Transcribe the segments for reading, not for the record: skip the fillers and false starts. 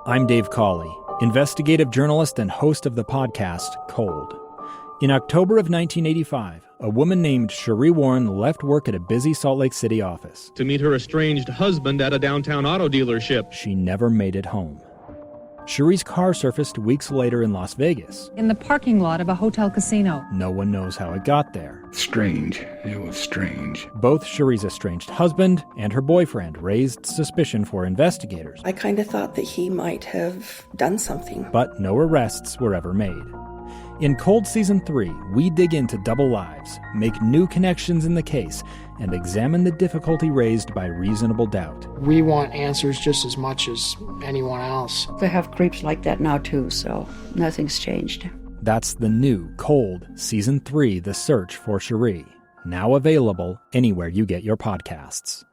I'm Dave Cawley, investigative journalist and host of the podcast Cold. In October of 1985, a woman named Cherie Warren left work at a busy Salt Lake City office to meet her estranged husband at a downtown auto dealership. She never made it home. Cherie's car surfaced weeks later in Las Vegas. In the parking lot of a hotel casino. No one knows how it got there. Strange. It was strange. Both Cherie's estranged husband and her boyfriend raised suspicion for investigators. I kind of thought that he might have done something. But no arrests were ever made. In Cold Season 3, we dig into double lives, make new connections in the case, and examine the difficulty raised by reasonable doubt. We want answers just as much as anyone else. They have creeps like that now too, so nothing's changed. That's the new Cold Season 3, The Search for Cherie, now available anywhere you get your podcasts.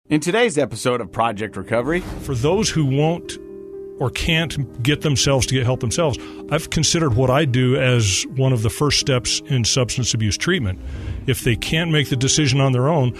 In today's episode of Project Recovery, for those who won't or can't get themselves to get help themselves, I've considered what I do as one of the first steps in substance abuse treatment. If they can't make the decision on their own,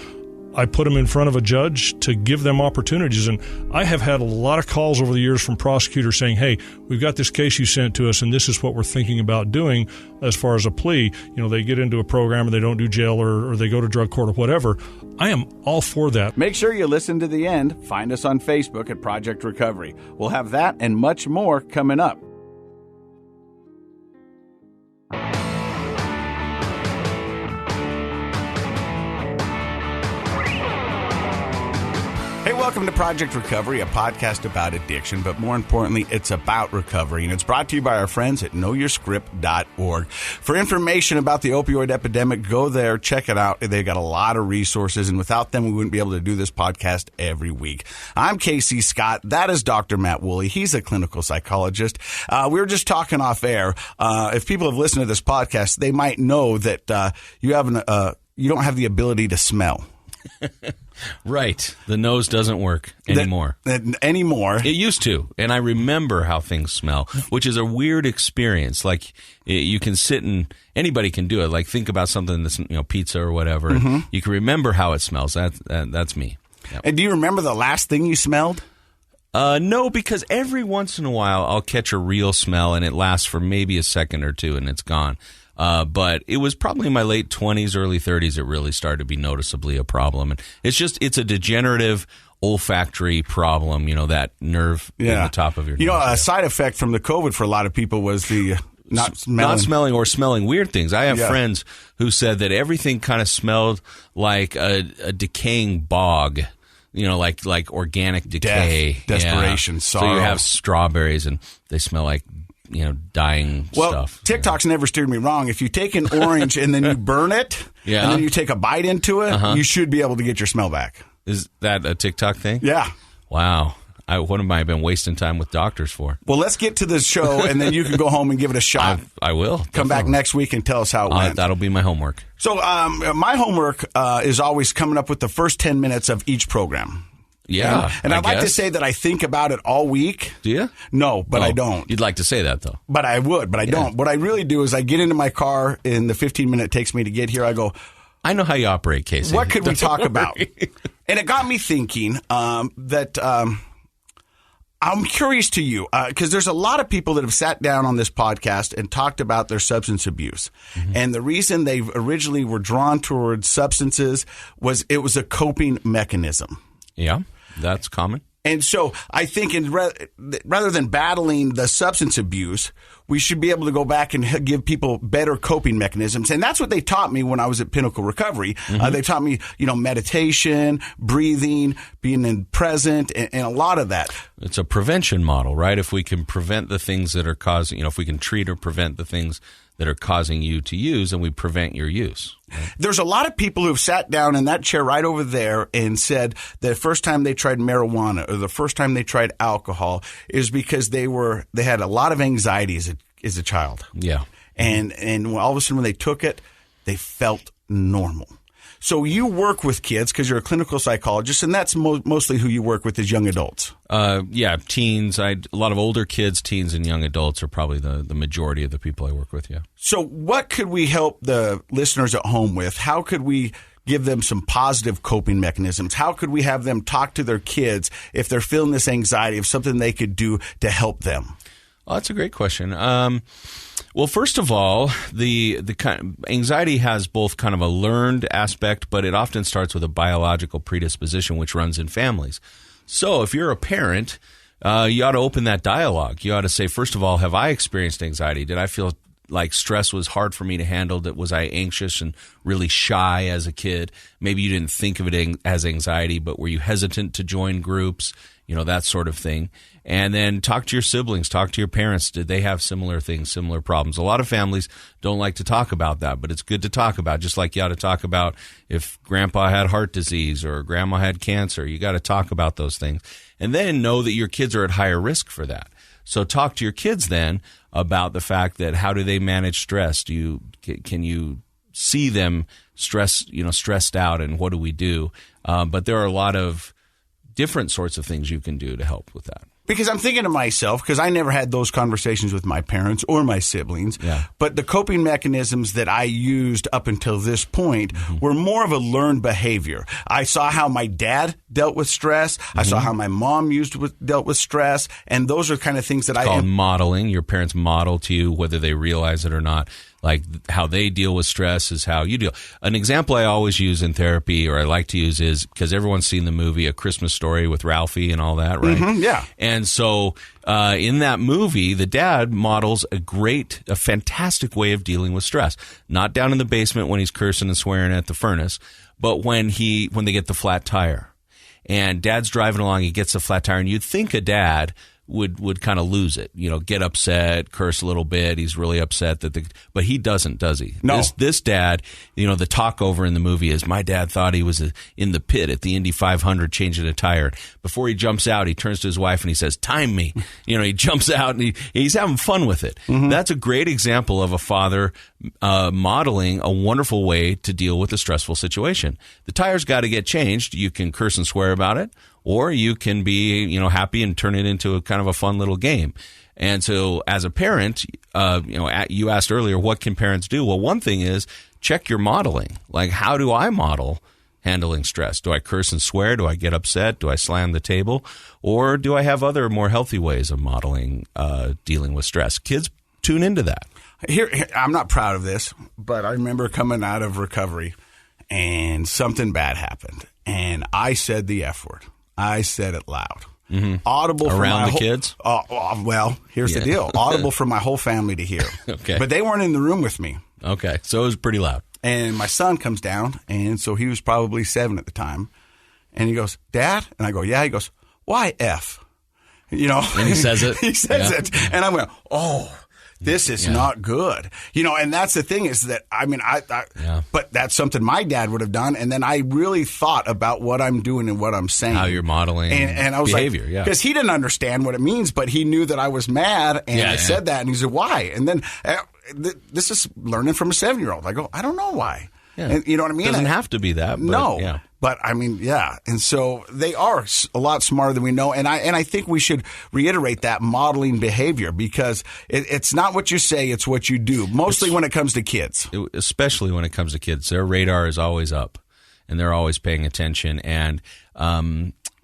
I put them in front of a judge to give them opportunities. And I have had a lot of calls over the years from prosecutors saying, hey, we've got this case you sent to us, and this is what we're thinking about doing as far as a plea. You know, they get into a program and they don't do jail or they go to drug court or whatever. I am all for that. Make sure you listen to the end. Find us on Facebook at Project Recovery. We'll have that and much more coming up. Hey, welcome to Project Recovery, a podcast about addiction, but more importantly, it's about recovery, and it's brought to you by our friends at knowyourscript.org. For information about the opioid epidemic, go there, check it out. They've got a lot of resources, and without them, we wouldn't be able to do this podcast every week. I'm Casey Scott. That is Dr. Matt Woolley. He's a clinical psychologist. We were just talking off air. If people have listened to this podcast, they might know that you don't have the ability to smell. Right. The nose doesn't work anymore. Anymore. It used to. And I remember how things smell, which is a weird experience. Like, you can sit and anybody can do it. Like, think about something that's, pizza or whatever. Mm-hmm. You can remember how it smells. That's me. Yep. And do you remember the last thing you smelled? No, because every once in a while I'll catch a real smell and it lasts for maybe a second or two and it's gone. But it was probably in my late 20s, early 30s, it really started to be noticeably a problem. And it's a degenerative olfactory problem, that nerve in the top of your nose. A side effect from the COVID for a lot of people was the not smelling or smelling weird things. I have friends who said that everything kind of smelled like a decaying bog. Like organic decay. Death, desperation, sorrow. So you have strawberries and they smell like dying stuff. Well, TikTok's never steered me wrong. If you take an orange and then you burn it, and then you take a bite into it, you should be able to get your smell back. Is that a TikTok thing? Yeah. Wow. What am I been wasting time with doctors for? Well, let's get to the show, and then you can go home and give it a shot. I will. Come back next week and tell us how it went. That'll be my homework. So my homework is always coming up with the first 10 minutes of each program. Yeah. And I'd like to say that I think about it all week. Do you? No, but I don't. You'd like to say that, though. But I would, but I don't. What I really do is I get into my car in the 15 minutes it takes me to get here. I go, I know how you operate, Casey. What could we talk about? And it got me thinking that I'm curious to you, because there's a lot of people that have sat down on this podcast and talked about their substance abuse. Mm-hmm. And the reason they originally were drawn towards substances was it was a coping mechanism. Yeah. That's common. And so I think rather than battling the substance abuse, we should be able to go back and give people better coping mechanisms. And that's what they taught me when I was at Pinnacle Recovery. Mm-hmm. They taught me, meditation, breathing, being in present, and a lot of that. It's a prevention model, right? If we can prevent the things that are causing, if we can treat or prevent the things that are causing you to use, and we prevent your use. Right? There's a lot of people who've sat down in that chair right over there and said the first time they tried marijuana or the first time they tried alcohol is because they had a lot of anxiety as a child. Yeah. And all of a sudden when they took it, they felt normal. So you work with kids because you're a clinical psychologist, and that's mostly who you work with is young adults. Yeah, teens. A lot of older kids, teens, and young adults are probably the majority of the people I work with, yeah. So what could we help the listeners at home with? How could we give them some positive coping mechanisms? How could we have them talk to their kids if they're feeling this anxiety of something they could do to help them? Oh, that's a great question. Well, first of all, the anxiety has both kind of a learned aspect, but it often starts with a biological predisposition, which runs in families. So if you're a parent, you ought to open that dialogue. You ought to say, first of all, have I experienced anxiety? Did I feel like stress was hard for me to handle? Was I anxious and really shy as a kid? Maybe you didn't think of it as anxiety, but were you hesitant to join groups? That sort of thing. And then talk to your siblings, talk to your parents. Did they have similar things, similar problems? A lot of families don't like to talk about that, but it's good to talk about. Just like you ought to talk about if grandpa had heart disease or grandma had cancer. You got to talk about those things. And then know that your kids are at higher risk for that. So talk to your kids then about the fact that how do they manage stress? Can you see them stressed out, and what do we do? But there are a lot of different sorts of things you can do to help with that. Because I'm thinking to myself, because I never had those conversations with my parents or my siblings, but the coping mechanisms that I used up until this point were more of a learned behavior. I saw how my dad dealt with stress. I saw how my mom dealt with stress. And those are kind of things that it's called modeling. Your parents model to you, whether they realize it or not. Like how they deal with stress is how you deal. An example I always use in therapy, or I like to use, is because everyone's seen the movie A Christmas Story with Ralphie and all that, right? Yeah. And so in that movie, the dad models a fantastic way of dealing with stress. Not down in the basement when he's cursing and swearing at the furnace, but when they get the flat tire. And dad's driving along, he gets a flat tire, and you'd think a dad would kind of lose it, get upset, curse a little bit. He's really upset but he doesn't, does he? No. This dad, the talk over in the movie is, my dad thought he was in the pit at the Indy 500 changing a tire. Before he jumps out, he turns to his wife and he says, time me. He jumps out and he's having fun with it. That's a great example of a father modeling a wonderful way to deal with a stressful situation. The tire's got to get changed. You can curse and swear about it, or you can be, happy and turn it into a kind of a fun little game. And so as a parent, you asked earlier, what can parents do? Well, one thing is check your modeling. Like, how do I model handling stress? Do I curse and swear? Do I get upset? Do I slam the table? Or do I have other more healthy ways of modeling dealing with stress? Kids, tune into that. Here, I'm not proud of this, but I remember coming out of recovery and something bad happened. And I said the F word. I said it loud. Audible around the kids? Well, here's the deal. Audible for my whole family to hear. Okay. But they weren't in the room with me. Okay. So it was pretty loud. And my son comes down, and so he was probably 7 at the time. And he goes, Dad? And I go, yeah. He goes, why F? And he says it. He says it. And I went, oh, this is not good. And that's the thing is that, but that's something my dad would have done. And then I really thought about what I'm doing and what I'm saying. How you're modeling and I was behavior, like, because he didn't understand what it means, but he knew that I was mad. And I said that, and he said, why? And then this is learning from a 7-year-old. I go, I don't know why. Yeah. And you know what I mean? It doesn't have to be that. But, no. Yeah. But and so they are a lot smarter than we know, and I think we should reiterate that modeling behavior, because it's not what you say, it's what you do. Mostly when it comes to kids, especially when it comes to kids, their radar is always up, and they're always paying attention. And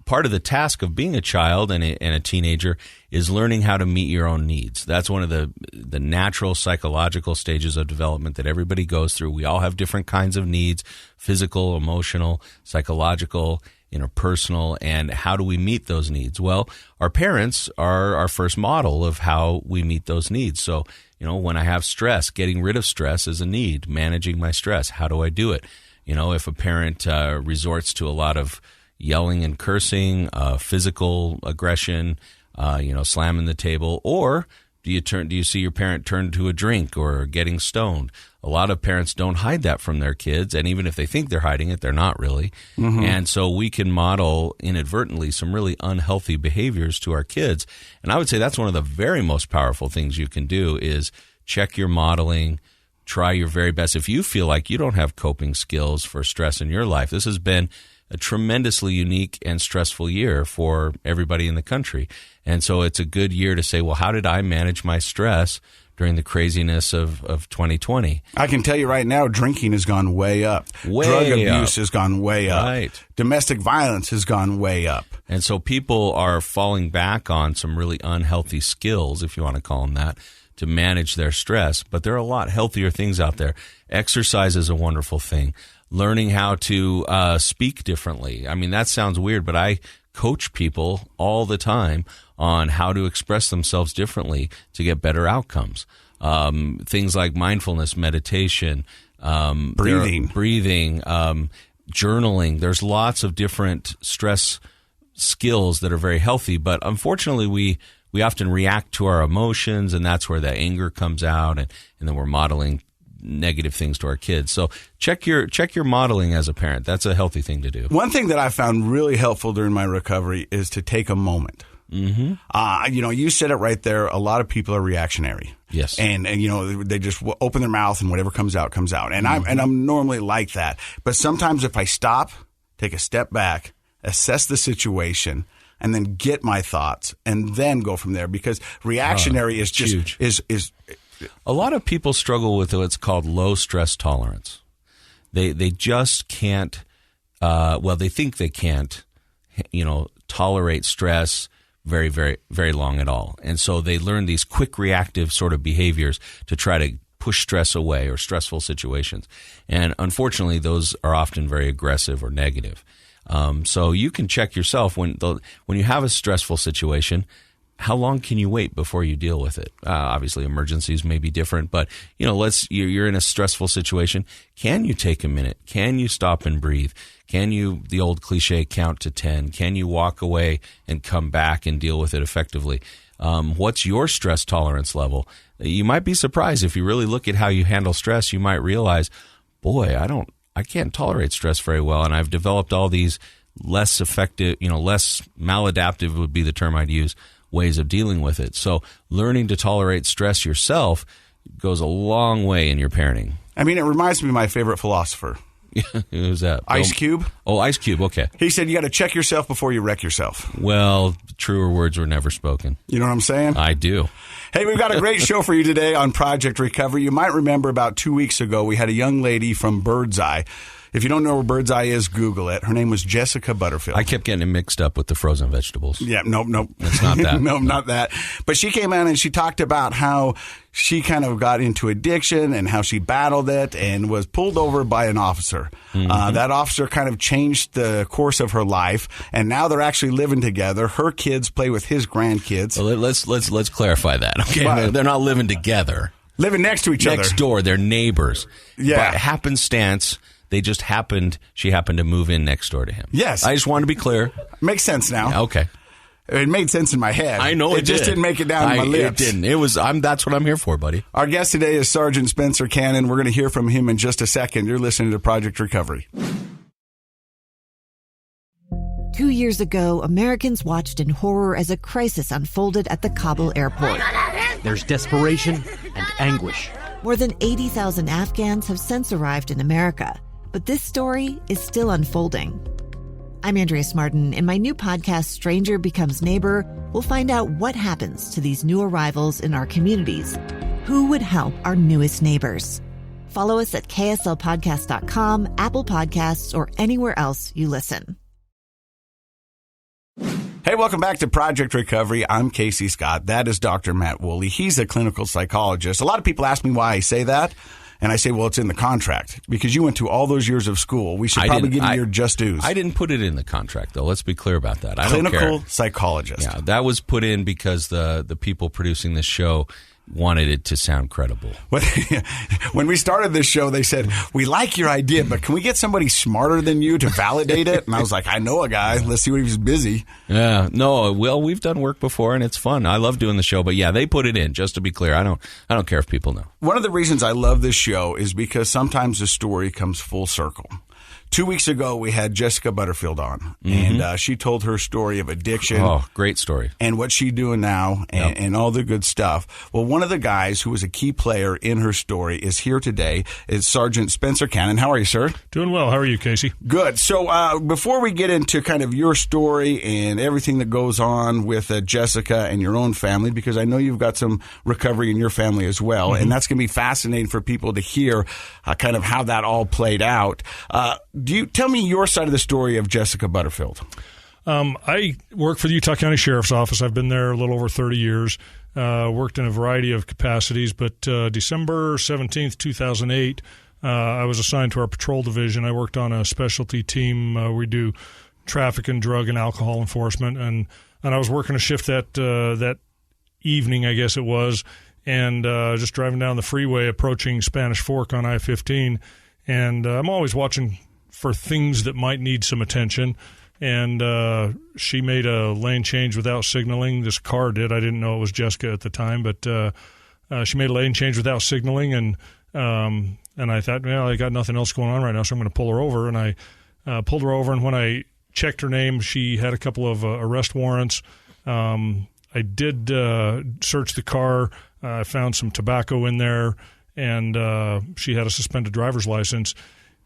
part of the task of being a child and a teenager is learning how to meet your own needs. That's one of the natural psychological stages of development that everybody goes through. We all have different kinds of needs: physical, emotional, psychological, interpersonal. And how do we meet those needs? Well, our parents are our first model of how we meet those needs. So, when I have stress, getting rid of stress is a need. Managing my stress, how do I do it? If a parent resorts to a lot of yelling and cursing, physical aggression, slamming the table, or do you see your parent turn to a drink or getting stoned? A lot of parents don't hide that from their kids, and even if they think they're hiding it, they're not really. And so we can model inadvertently some really unhealthy behaviors to our kids. And I would say that's one of the very most powerful things you can do is check your modeling, try your very best. If you feel like you don't have coping skills for stress in your life, this has been a tremendously unique and stressful year for everybody in the country. And so it's a good year to say, well, how did I manage my stress during the craziness of 2020. I can tell you right now, drinking has gone way up. Drug abuse has gone way up. Right. Domestic violence has gone way up. And so people are falling back on some really unhealthy skills, if you want to call them that, to manage their stress. But there are a lot healthier things out there. Exercise is a wonderful thing. Learning how to speak differently. I mean, that sounds weird, but I coach people all the time on how to express themselves differently to get better outcomes. Things like mindfulness, meditation, breathing, journaling. There's lots of different stress skills that are very healthy, but unfortunately we often react to our emotions, and that's where the anger comes out, and then we're modeling negative things to our kids. So check your modeling as a parent. That's a healthy thing to do. One thing that I found really helpful during my recovery is to take a moment. Mm-hmm. You said it right there. A lot of people are reactionary. Yes. And they just open their mouth and whatever comes out, comes out. And I'm normally like that. But sometimes if I stop, take a step back, assess the situation, and then get my thoughts and then go from there, because reactionary is just huge. is A lot of people struggle with what's called low stress tolerance. They just can't. They think they can't. Tolerate stress very, very, very long at all, and so they learn these quick reactive sort of behaviors to try to push stress away or stressful situations. And unfortunately, those are often very aggressive or negative. So you can check yourself when you have a stressful situation. How long can you wait before you deal with it? Obviously, emergencies may be different, but you're in a stressful situation. Can you take a minute? Can you stop and breathe? Can you, the old cliche, count to 10? Can you walk away and come back and deal with it effectively? What's your stress tolerance level? You might be surprised if you really look at how you handle stress. You might realize, boy, I can't tolerate stress very well, and I've developed all these less effective, less maladaptive would be the term I'd use, ways of dealing with it. So learning to tolerate stress yourself goes a long way in your parenting. I mean, it reminds me of my favorite philosopher. Who's that? Ice Cube. Oh, Ice Cube. Okay. He said you got to check yourself before you wreck yourself. Well, truer words were never spoken. You know what I'm saying? I do. Hey, we've got a great show for you today on Project Recovery. You might remember about 2 weeks ago, we had a young lady from Birdseye. If you don't know where Birdseye is, Google it. Her name was Jessica Butterfield. I kept getting it mixed up with the frozen vegetables. Yeah, nope. It's not that. No, not that. But she came out and she talked about how she kind of got into addiction and how she battled it and was pulled over by an officer. Mm-hmm. That officer kind of changed the course of her life, and now they're actually living together. Her kids play with his grandkids. Well, let's clarify that. Okay, but they're not living together. Living next to each other. Next door, they're neighbors. Yeah. By happenstance, she happened to move in next door to him. Yes. I just wanted to be clear. Makes sense now. Yeah, okay. It made sense in my head. I know it just didn't make it down to my lips. It didn't. That's what I'm here for, buddy. Our guest today is Sergeant Spencer Cannon. We're going to hear from him in just a second. You're listening to Project Recovery. 2 years ago, Americans watched in horror as a crisis unfolded at the Kabul airport. There's desperation and anguish. More than 80,000 Afghans have since arrived in America, but this story is still unfolding. I'm Andrea Smartin. In my new podcast, Stranger Becomes Neighbor, we'll find out what happens to these new arrivals in our communities. Who would help our newest neighbors? Follow us at kslpodcast.com, Apple Podcasts, or anywhere else you listen. Hey, welcome back to Project Recovery. I'm Casey Scott. That is Dr. Matt Woolley. He's a clinical psychologist. A lot of people ask me why I say that. And I say, well, it's in the contract because you went to all those years of school. We should probably give you your just dues. I didn't put it in the contract, though. Let's be clear about that. I Clinical don't care. Psychologist. Yeah, that was put in because the people producing this show wanted it to sound credible. When we started this show, they said, we like your idea, but can we get somebody smarter than you to validate it? And I was like, I know a guy. Let's see what he's busy. Yeah, no, well, we've done work before, and it's fun. I love doing the show, but yeah, they put it in, just to be clear. I don't care if people know. One of the reasons I love this show is because sometimes the story comes full circle. 2 weeks ago, we had Jessica Butterfield on, and she told her story of addiction. Oh, great story. And what she's doing now and all the good stuff. Well, one of the guys who was a key player in her story is here today. It's Sergeant Spencer Cannon. How are you, sir? Doing well. How are you, Casey? Good. So before we get into kind of your story and everything that goes on with Jessica and your own family, because I know you've got some recovery in your family as well, and that's going to be fascinating for people to hear kind of how that all played out. Do you tell me your side of the story of Jessica Butterfield? I work for the Utah County Sheriff's Office. I've been there a little over 30 years, worked in a variety of capacities, but December 17th, 2008, I was assigned to our patrol division. I worked on a specialty team. We do traffic and drug and alcohol enforcement, and I was working a shift that evening, I guess it was, and just driving down the freeway approaching Spanish Fork on I-15, and I'm always watching for things that might need some attention. And she made a lane change without signaling. This car did. I didn't know it was Jessica at the time, but she made a lane change without signaling. And I thought, well, I got nothing else going on right now, so I'm going to pull her over. And I pulled her over, and when I checked her name, she had a couple of arrest warrants. I did search the car. I found some tobacco in there, and she had a suspended driver's license.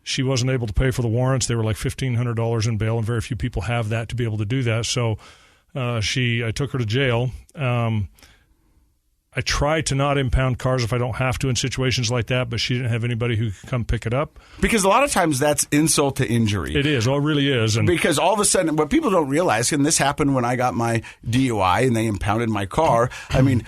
She wasn't able to pay for the warrants. They were like $1,500 in bail, and very few people have that to be able to do that. So I took her to jail. I try to not impound cars if I don't have to in situations like that, but she didn't have anybody who could come pick it up. Because a lot of times that's insult to injury. It is. Oh, it really is. And because all of a sudden, what people don't realize, and this happened when I got my DUI and they impounded my car, I mean,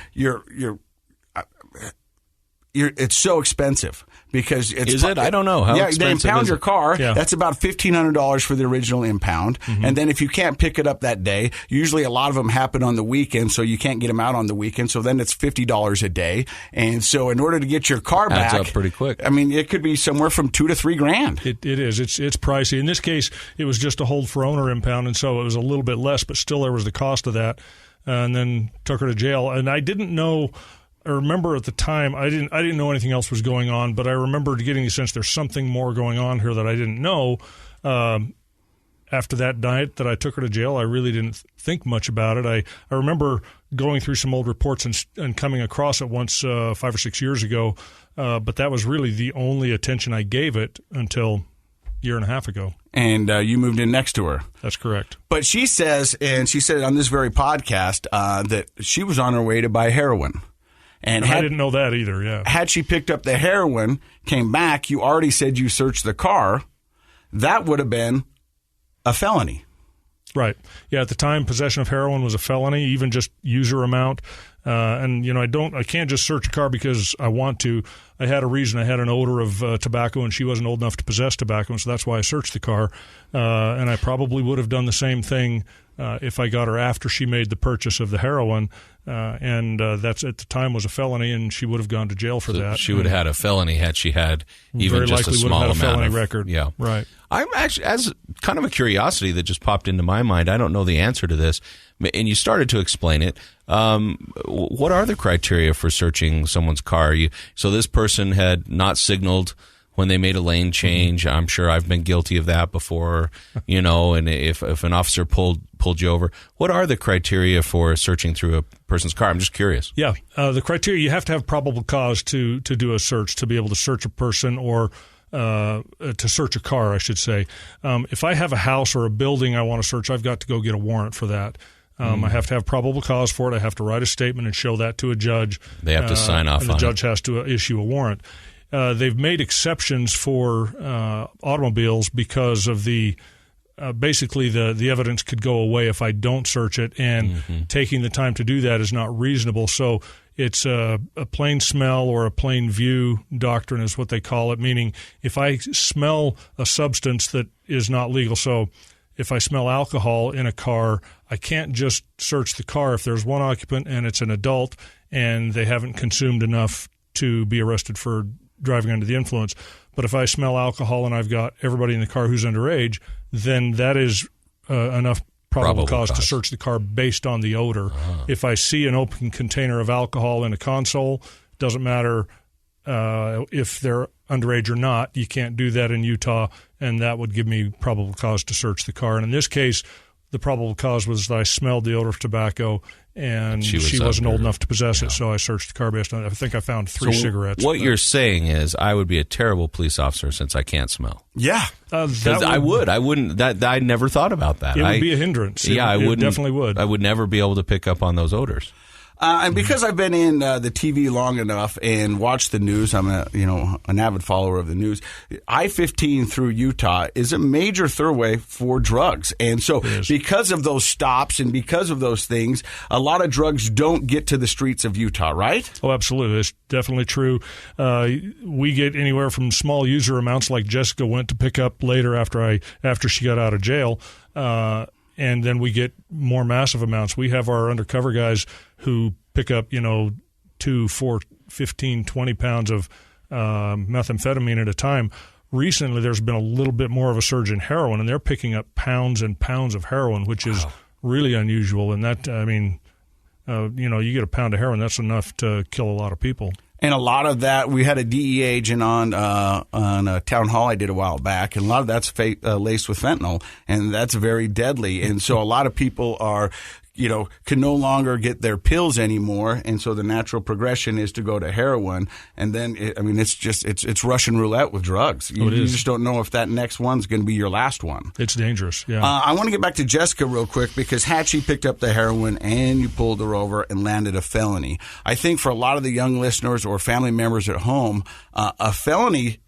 it's so expensive. Because it's is it? I don't know. How expensive they impound your car. Yeah. That's about $1,500 for the original impound. And then if you can't pick it up that day, usually a lot of them happen on the weekend, so you can't get them out on the weekend. So then it's $50 a day. And so in order to get your car back, adds up pretty quick. I mean, it could be somewhere from $2,000 to $3,000. It is. It's pricey. In this case, it was just a hold for owner impound, and so it was a little bit less, but still there was the cost of that. And then took her to jail. And I didn't know. I remember at the time I didn't know anything else was going on, but I remember getting the sense there's something more going on here that I didn't know. After that night that I took her to jail, I really didn't think much about it. I remember going through some old reports and coming across it once 5 or 6 years ago, but that was really the only attention I gave it until a year and a half ago. And you moved in next to her. That's correct. But she says, and she said on this very podcast, that she was on her way to buy heroin. And I didn't know that either, yeah. Had she picked up the heroin, came back, you already said you searched the car, that would have been a felony. Right. Yeah, at the time, possession of heroin was a felony, even just user amount. And, I can't just search a car because I want to. I had a reason. I had an odor of tobacco, and she wasn't old enough to possess tobacco, and so that's why I searched the car. And I probably would have done the same thing if I got her after she made the purchase of the heroin. And that's at the time was a felony, and she would have gone to jail for that. She would have had a felony had she had even just a small amount of felony of record. Yeah, right. I'm actually, as kind of a curiosity that just popped into my mind. I don't know the answer to this, and you started to explain it. What are the criteria for searching someone's car? So this person had not signaled when they made a lane change. I'm sure I've been guilty of that before, and if an officer pulled you over, what are the criteria for searching through a person's car? I'm just curious. Yeah. The criteria, you have to have probable cause to do a search, to be able to search a person or to search a car, I should say. If I have a house or a building I want to search, I've got to go get a warrant for that. I have to have probable cause for it. I have to write a statement and show that to a judge. They have to sign off and on it. The judge has to issue a warrant. They've made exceptions for automobiles because of basically the evidence could go away if I don't search it, and taking the time to do that is not reasonable. So it's a plain smell or a plain view doctrine is what they call it, meaning if I smell a substance that is not legal. So if I smell alcohol in a car, I can't just search the car if there's one occupant and it's an adult and they haven't consumed enough to be arrested for driving under the influence. But if I smell alcohol and I've got everybody in the car who's underage, then that is enough probable cause to search the car based on the odor. Uh-huh. If I see an open container of alcohol in a console, doesn't matter if they're underage or not. You can't do that in Utah, and that would give me probable cause to search the car. And in this case, the probable cause was that I smelled the odor of tobacco, and she wasn't old enough to possess it, so I searced the car based on it. I think I found 3 cigarettes. What you're saying is I would be a terrible police officer since I can't smell. Yeah. I wouldn't. I never thought about that. It would be a hindrance. Yeah, it definitely would. I would never be able to pick up on those odors. And because I've been in the TV long enough and watched the news, I'm an avid follower of the news. I-15 through Utah is a major thoroughway for drugs, and so because of those stops and because of those things, a lot of drugs don't get to the streets of Utah, right? Oh, absolutely. It's definitely true. We get anywhere from small user amounts, like Jessica went to pick up later after she got out of jail. And then we get more massive amounts. We have our undercover guys who pick up, 2, 4, 15, 20 pounds of methamphetamine at a time. Recently, there's been a little bit more of a surge in heroin, and they're picking up pounds and pounds of heroin, which is really unusual. And that, you get a pound of heroin, that's enough to kill a lot of people. And a lot of that, we had a DEA agent on a town hall I did a while back, and a lot of that's laced with fentanyl, and that's very deadly. And so a lot of people are, can no longer get their pills anymore, and so the natural progression is to go to heroin, and then it's Russian roulette with drugs. You just don't know if that next one's going to be your last one. It's dangerous. Yeah. I want to get back to Jessica real quick because Hatchie picked up the heroin and you pulled her over and landed a felony. I think for a lot of the young listeners or family members at home, a felony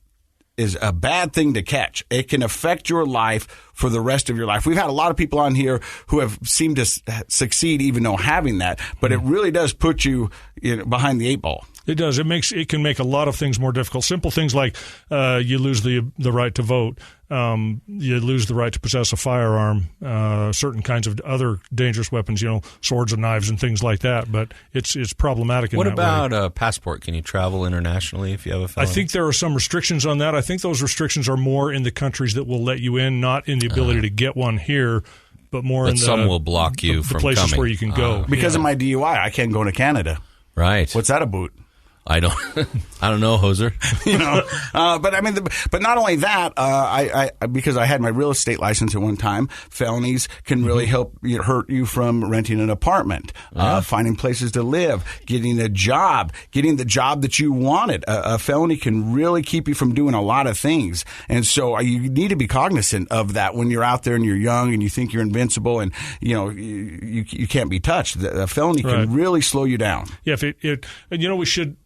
is a bad thing to catch. It can affect your life for the rest of your life. We've had a lot of people on here who have seemed to succeed even though having that, but it really does put you behind the 8 ball. It does. It can make a lot of things more difficult. Simple things like you lose the right to vote, you lose the right to possess a firearm, certain kinds of other dangerous weapons, swords and knives and things like that. But it's problematic. What about a passport? Can you travel internationally if you have a felony? I think there are some restrictions on that. I think those restrictions are more in the countries that will let you in, not in the ability to get one here. But more in some will block you from places coming. Where you can go. Because of my DUI, I can't go to Canada. Right. What's that about? I don't know, Hoser. But not only that, I because I had my real estate license at one time, felonies can really hurt you from renting an apartment, finding places to live, getting a job, getting the job that you wanted. A felony can really keep you from doing a lot of things, and so you need to be cognizant of that when you're out there and you're young and you think you're invincible and you can't be touched. A felony can really slow you down. Yeah,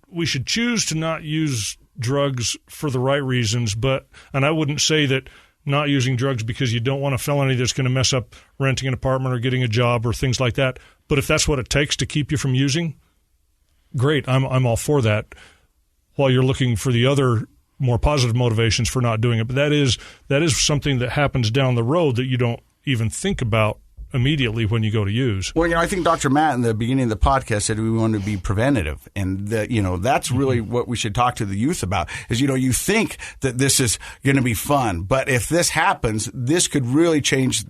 we should choose to not use drugs for the right reasons, and I wouldn't say that not using drugs because you don't want a felony that's going to mess up renting an apartment or getting a job or things like that. But if that's what it takes to keep you from using, great. I'm all for that. While you're looking for the other more positive motivations for not doing it, but that is something that happens down the road that you don't even think about immediately when you go to use. Well, I think Dr. Matt in the beginning of the podcast said we want to be preventative, and that that's really what we should talk to the youth about. Is you think that this is going to be fun, but if this happens, this could really change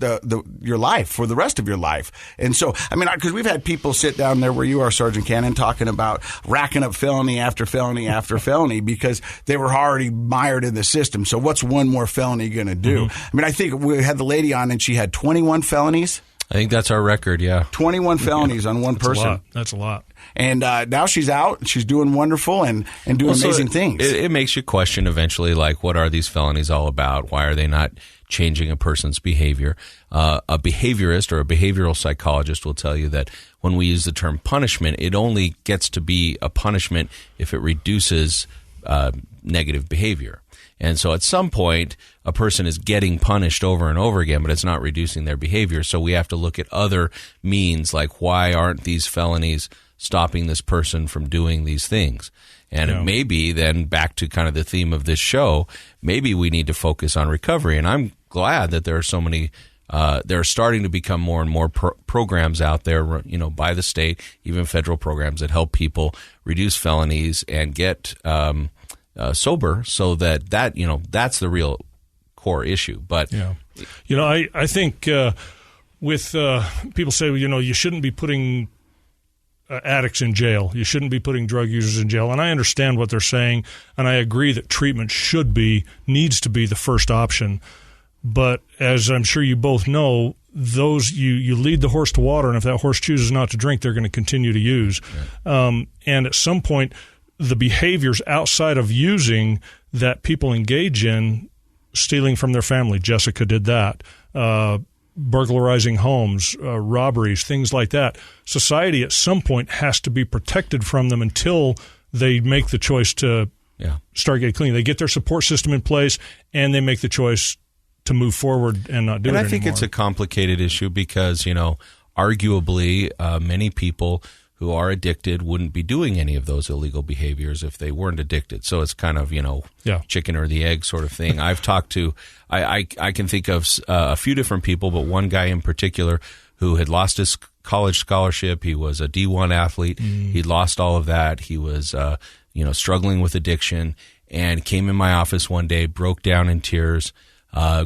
your life for the rest of your life. And so, because we've had people sit down there where you are, Sergeant Cannon, talking about racking up felony after felony after felony because they were already mired in the system. So what's one more felony going to do? I think we had the lady on and she had 21 felonies. I think that's our record, yeah. 21 felonies on one person. That's a lot. And now she's out. She's doing wonderful and doing amazing things. It makes you question eventually, like, what are these felonies all about? Why are they not changing a person's behavior? A behaviorist or a behavioral psychologist will tell you that when we use the term punishment, it only gets to be a punishment if it reduces negative behavior. And so at some point, a person is getting punished over and over again, but it's not reducing their behavior. So we have to look at other means, like why aren't these felonies stopping this person from doing these things? And it may be then back to kind of the theme of this show, maybe we need to focus on recovery. And I'm glad that there are so many there are starting to become more and more programs out there, by the state, even federal programs that help people reduce felonies and get sober, so that that's the real core issue. But I think with people say you shouldn't be putting addicts in jail. You shouldn't be putting drug users in jail. And I understand what they're saying, and I agree that treatment needs to be the first option. But as I'm sure you both know, you lead the horse to water, and if that horse chooses not to drink, they're going to continue to use. Right. And at some point, the behaviors outside of using that people engage in, stealing from their family, Jessica did that, burglarizing homes, robberies, things like that. Society at some point has to be protected from them until they make the choice to start getting clean. They get their support system in place, and they make the choice to move forward and not do it anymore. And I think it's a complicated issue because, arguably many people who are addicted wouldn't be doing any of those illegal behaviors if they weren't addicted. So it's kind of, chicken or the egg sort of thing. I've talked to, I can think of a few different people, but one guy in particular who had lost his college scholarship. He was a D1 athlete. He'd lost all of that. He was, struggling with addiction, and came in my office one day, broke down in tears.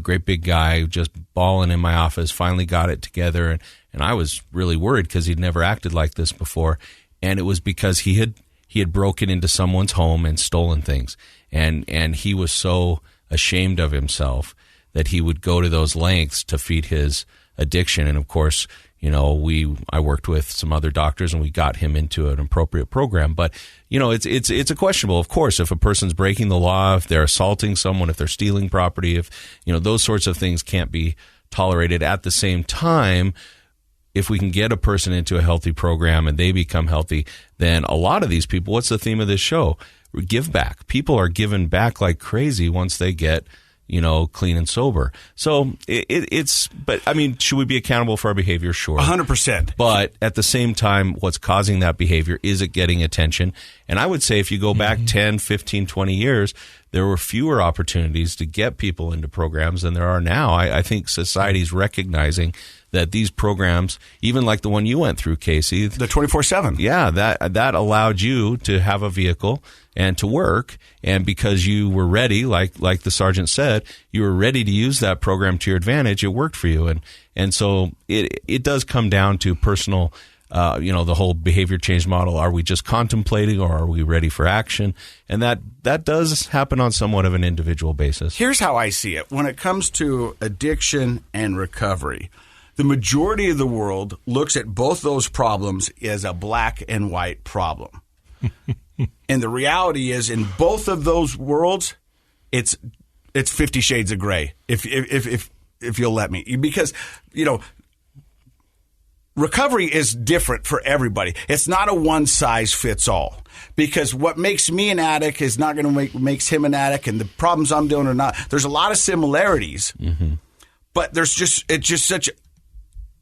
Great big guy, just bawling in my office, finally got it together. And I was really worried because he'd never acted like this before. And it was because he had broken into someone's home and stolen things. And he was so ashamed of himself that he would go to those lengths to feed his addiction. And of course, I worked with some other doctors and we got him into an appropriate program. But, it's a questionable, of course, if a person's breaking the law, if they're assaulting someone, if they're stealing property, if, those sorts of things can't be tolerated. At the same time, if we can get a person into a healthy program and they become healthy, then a lot of these people, what's the theme of this show? Give back. People are giving back like crazy once they get clean and sober. So but I mean, should we be accountable for our behavior? Sure. 100%. But at the same time, what's causing that behavior? Is it getting attention? And I would say if you go back 10, 15, 20 years, there were fewer opportunities to get people into programs than there are now. I think society's recognizing that these programs, even like the one you went through, Casey. The 24/7. Yeah, that allowed you to have a vehicle and to work. And because you were ready, like the sergeant said, you were ready to use that program to your advantage, it worked for you. And so it does come down to personal, the whole behavior change model. Are we just contemplating or are we ready for action? And that does happen on somewhat of an individual basis. Here's how I see it. When it comes to addiction and recovery, the majority of the world looks at both those problems as a black and white problem. And the reality is, in both of those worlds, it's 50 shades of gray, if you'll let me. Because, recovery is different for everybody. It's not a one-size-fits-all. Because what makes me an addict is not going to makes him an addict, and the problems I'm doing are not. There's a lot of similarities, but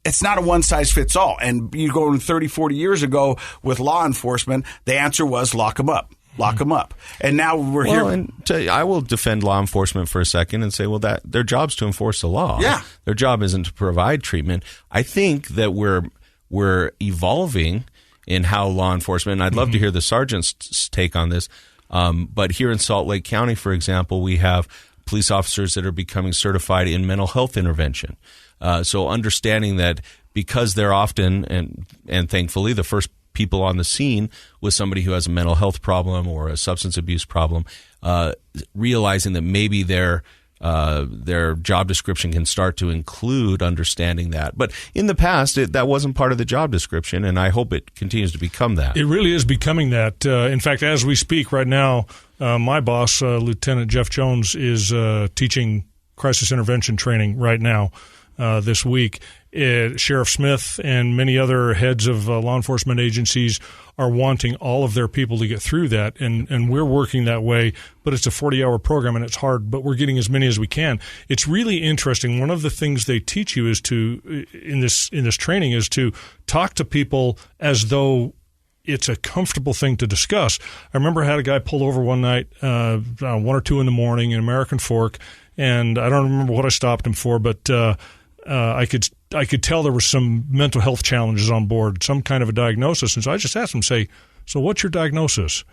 it's not a one-size-fits-all. And you go 30, 40 years ago with law enforcement, the answer was lock them up. Lock them up. And now we're here. And I will defend law enforcement for a second and say, that their job's to enforce the law. Yeah. Their job isn't to provide treatment. I think that we're evolving in how law enforcement, and I'd love to hear the sergeant's take on this, but here in Salt Lake County, for example, we have police officers that are becoming certified in mental health intervention. So understanding that because they're often, and thankfully, the first people on the scene with somebody who has a mental health problem or a substance abuse problem, realizing that maybe their job description can start to include understanding that. But in the past, that wasn't part of the job description, and I hope it continues to become that. It really is becoming that. In fact, as we speak right now, my boss, Lieutenant Jeff Jones, is teaching crisis intervention training right now this week. Sheriff Smith and many other heads of law enforcement agencies are wanting all of their people to get through that, and we're working that way, but it's a 40-hour program and it's hard, but we're getting as many as we can. It's really interesting. One of the things they teach you is in this training is to talk to people as though it's a comfortable thing to discuss. I remember I had a guy pulled over one night, 1 or 2 in the morning in American Fork, and I don't remember what I stopped him for, but I could tell there was some mental health challenges on board, some kind of a diagnosis. And so I just asked him, so what's your diagnosis?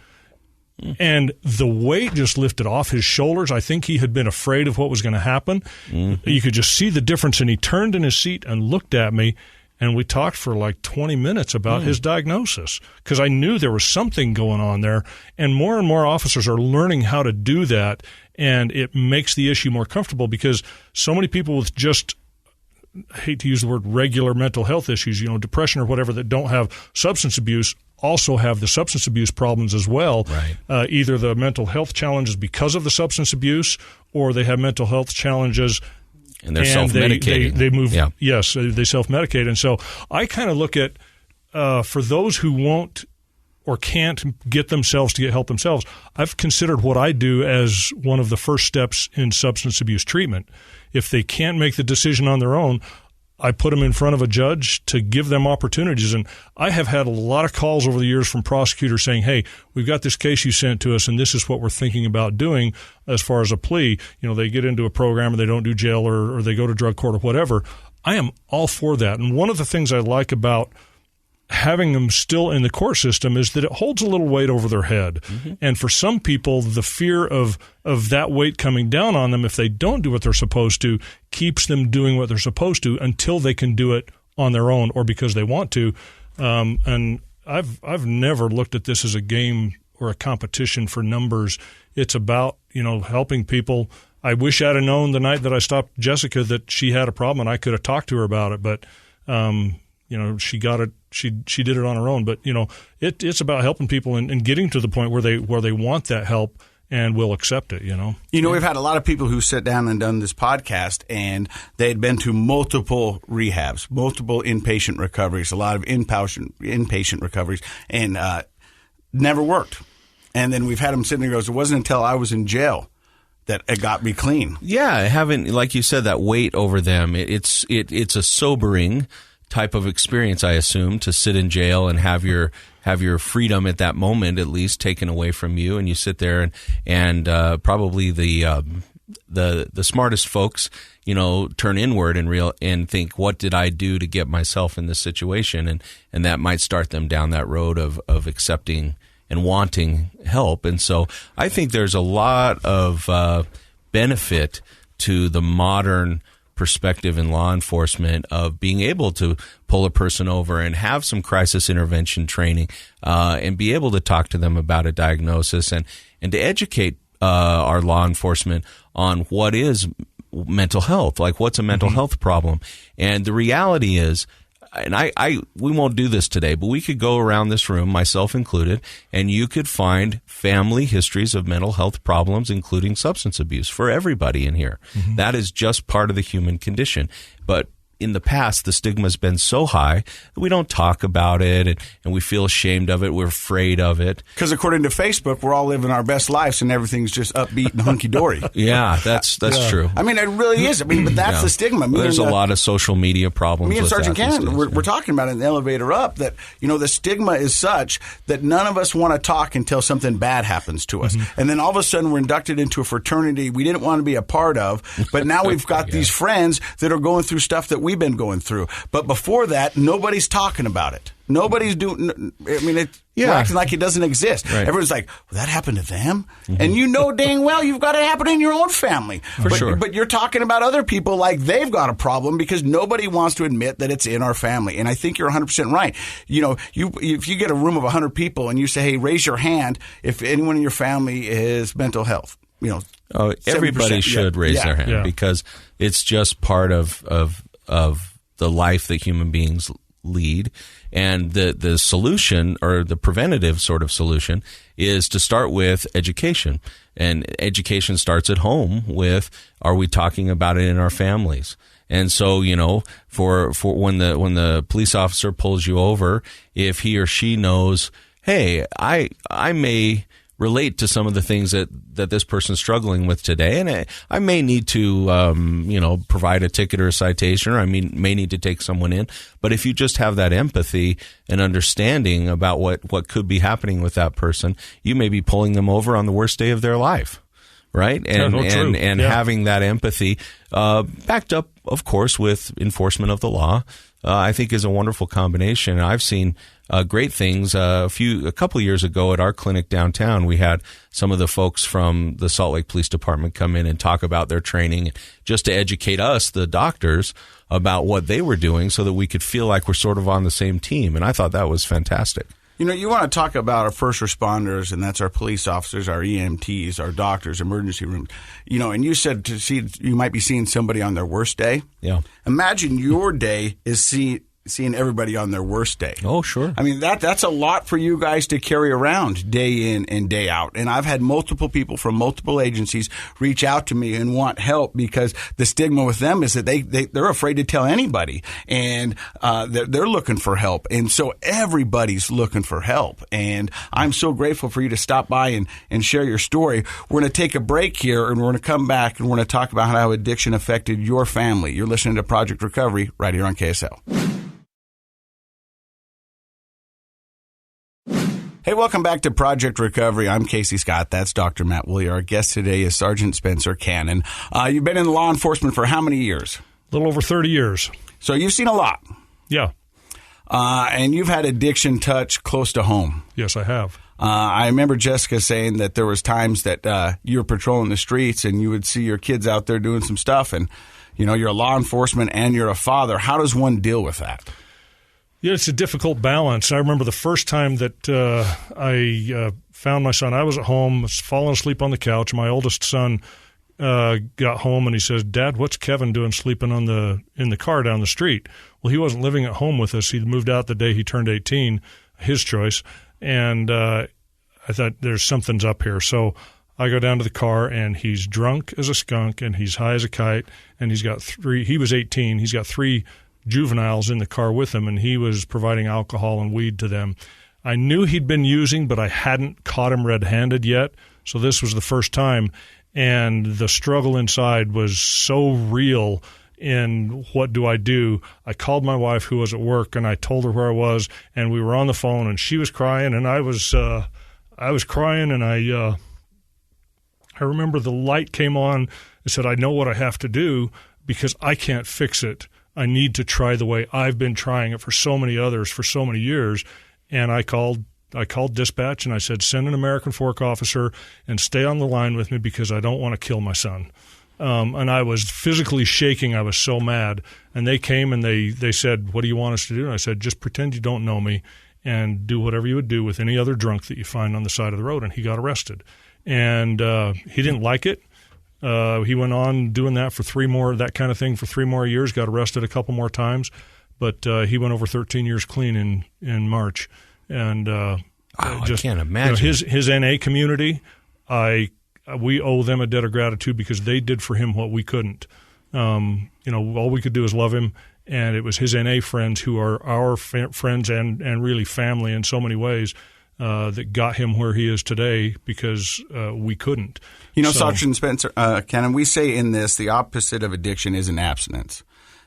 And the weight just lifted off his shoulders. I think he had been afraid of what was going to happen. You could just see the difference. And he turned in his seat and looked at me. and we talked for like 20 minutes about his diagnosis because I knew there was something going on there. And more officers are learning how to do that, and it makes the issue more comfortable because so many people with just, I hate to use the word regular mental health issues, depression or whatever, that don't have substance abuse also have the substance abuse problems as well. Right. Either the mental health challenges because of the substance abuse, or they have mental health challenges and they're self-medicating. They move, yes, they self-medicate. And so I kind of look at, for those who won't or can't get themselves to get help themselves, I've considered what I do as one of the first steps in substance abuse treatment. If they can't make the decision on their own, I put them in front of a judge to give them opportunities. And I have had a lot of calls over the years from prosecutors saying, hey, we've got this case you sent to us, and this is what we're thinking about doing as far as a plea. They get into a program or they don't do jail or they go to drug court or whatever. I am all for that. And one of the things I like about having them still in the court system is that it holds a little weight over their head. Mm-hmm. And for some people, the fear of that weight coming down on them if they don't do what they're supposed to keeps them doing what they're supposed to until they can do it on their own or because they want to. And I've never looked at this as a game or a competition for numbers. It's about, helping people. I wish I'd have known the night that I stopped Jessica that she had a problem and I could have talked to her about it, but she got it. She did it on her own. But it's about helping people and getting to the point where they want that help and will accept it. We've had a lot of people who sit down and done this podcast, and they had been to multiple rehabs, multiple inpatient recoveries, a lot of inpatient recoveries, and never worked. And then we've had them sitting there and goes, it wasn't until I was in jail that it got me clean. Yeah, having, like you said, that weight over them. It's a sobering type of experience, I assume, to sit in jail and have your freedom at that moment at least taken away from you, and you sit there and probably the smartest folks turn inward and think, what did I do to get myself in this situation, and that might start them down that road of accepting and wanting help. And so I think there's a lot of benefit to the modern perspective in law enforcement of being able to pull a person over and have some crisis intervention training and be able to talk to them about a diagnosis and to educate our law enforcement on what is mental health, like what's a mental health problem. And the reality is, and we won't do this today, but we could go around this room, myself included, and you could find family histories of mental health problems, including substance abuse, for everybody in here. Mm-hmm. That is just part of the human condition. But in the past, the stigma has been so high that we don't talk about it, and we feel ashamed of it. We're afraid of it. Because according to Facebook, we're all living our best lives, and everything's just upbeat and hunky-dory. Yeah, that's true. I mean, it really is. But that's the stigma. There's a lot of social media problems. Me and with Sergeant that Cannon, we're talking about it in the elevator up that, the stigma is such that none of us want to talk until something bad happens to us. Mm-hmm. And then all of a sudden, we're inducted into a fraternity we didn't want to be a part of, but now we've got these friends that are going through stuff that we've been going through. But before that, nobody's talking about it. Nobody's doing. I mean, we're acting like it doesn't exist. Right. Everyone's like, well, that happened to them, and dang well you've got it happen in your own family. For sure. But you're talking about other people like they've got a problem because nobody wants to admit that it's in our family. And I think you're 100% right. If you get a room of 100 people and you say, hey, raise your hand if anyone in your family is mental health. Everybody should raise their hand because it's just part of the life that human beings lead. And the solution, or the preventative sort of solution, is to start with education. And education starts at home with, are we talking about it in our families? And so, for when the police officer pulls you over, if he or she knows, hey, I may relate to some of the things that this person's struggling with today, and I may need to provide a ticket or a citation, or I may need to take someone in. But if you just have that empathy and understanding about what could be happening with that person, you may be pulling them over on the worst day of their life, right? And having that empathy, backed up, of course, with enforcement of the law, I think is a wonderful combination. I've seen great things. A couple of years ago at our clinic downtown, we had some of the folks from the Salt Lake Police Department come in and talk about their training just to educate us, the doctors, about what they were doing so that we could feel like we're sort of on the same team. And I thought that was fantastic. You know, you want to talk about our first responders, and that's our police officers, our EMTs, our doctors, emergency rooms. You know, and you said you might be seeing somebody on their worst day. Yeah. Imagine your day is seeing everybody on their worst day. Oh, sure. I mean, that's a lot for you guys to carry around day in and day out. And I've had multiple people from multiple agencies reach out to me and want help because the stigma with them is that they're afraid to tell anybody. And they're looking for help. And so everybody's looking for help. And I'm so grateful for you to stop by and share your story. We're going to take a break here, and we're going to come back, and we're going to talk about how addiction affected your family. You're listening to Project Recovery right here on KSL. Hey, welcome back to Project Recovery. I'm Casey Scott. That's Dr. Matt Woolley. Our guest today is Sergeant Spencer Cannon. You've been in law enforcement for how many years? A little over 30 years. So you've seen a lot. Yeah. And you've had addiction touch close to home. Yes, I have. I remember Jessica saying that there was times that you were patrolling the streets and you would see your kids out there doing some stuff. And, you know, you're a law enforcement and you're a father. How does one deal with that? Yeah, it's a difficult balance. I remember the first time that I found my son. I was at home, was falling asleep on the couch. My oldest son got home and he says, "Dad, what's Kevin doing sleeping in the car down the street?" Well, he wasn't living at home with us. He'd moved out the day he turned 18, his choice. And I thought something's up here. So I go down to the car and he's drunk as a skunk and he's high as a kite. And he was 18. He's got 3 juveniles in the car with him, and he was providing alcohol and weed to them. I knew he'd been using, but I hadn't caught him red-handed yet, so this was the first time, and the struggle inside was so real in what do I do. I called my wife, who was at work, and I told her where I was, and we were on the phone, and she was crying, and I was crying, and I remember the light came on. I said, "I know what I have to do because I can't fix it. I need to try the way I've been trying it for so many others for so many years." And I called dispatch and I said, "Send an American Fork officer and stay on the line with me because I don't want to kill my son." And I was physically shaking. I was so mad. And they came and they said, "What do you want us to do?" And I said, "Just pretend you don't know me and do whatever you would do with any other drunk that you find on the side of the road." And he got arrested. And he didn't like it. He went on doing that for 3 more years, got arrested a couple more times, but he went over 13 years clean in March. And I can't imagine. His NA community, we owe them a debt of gratitude because they did for him what we couldn't. All we could do is love him, and it was his NA friends who are our friends and really family in so many ways that got him where he is today because we couldn't. Sergeant Spencer Cannon, we say in this, the opposite of addiction isn't abstinence.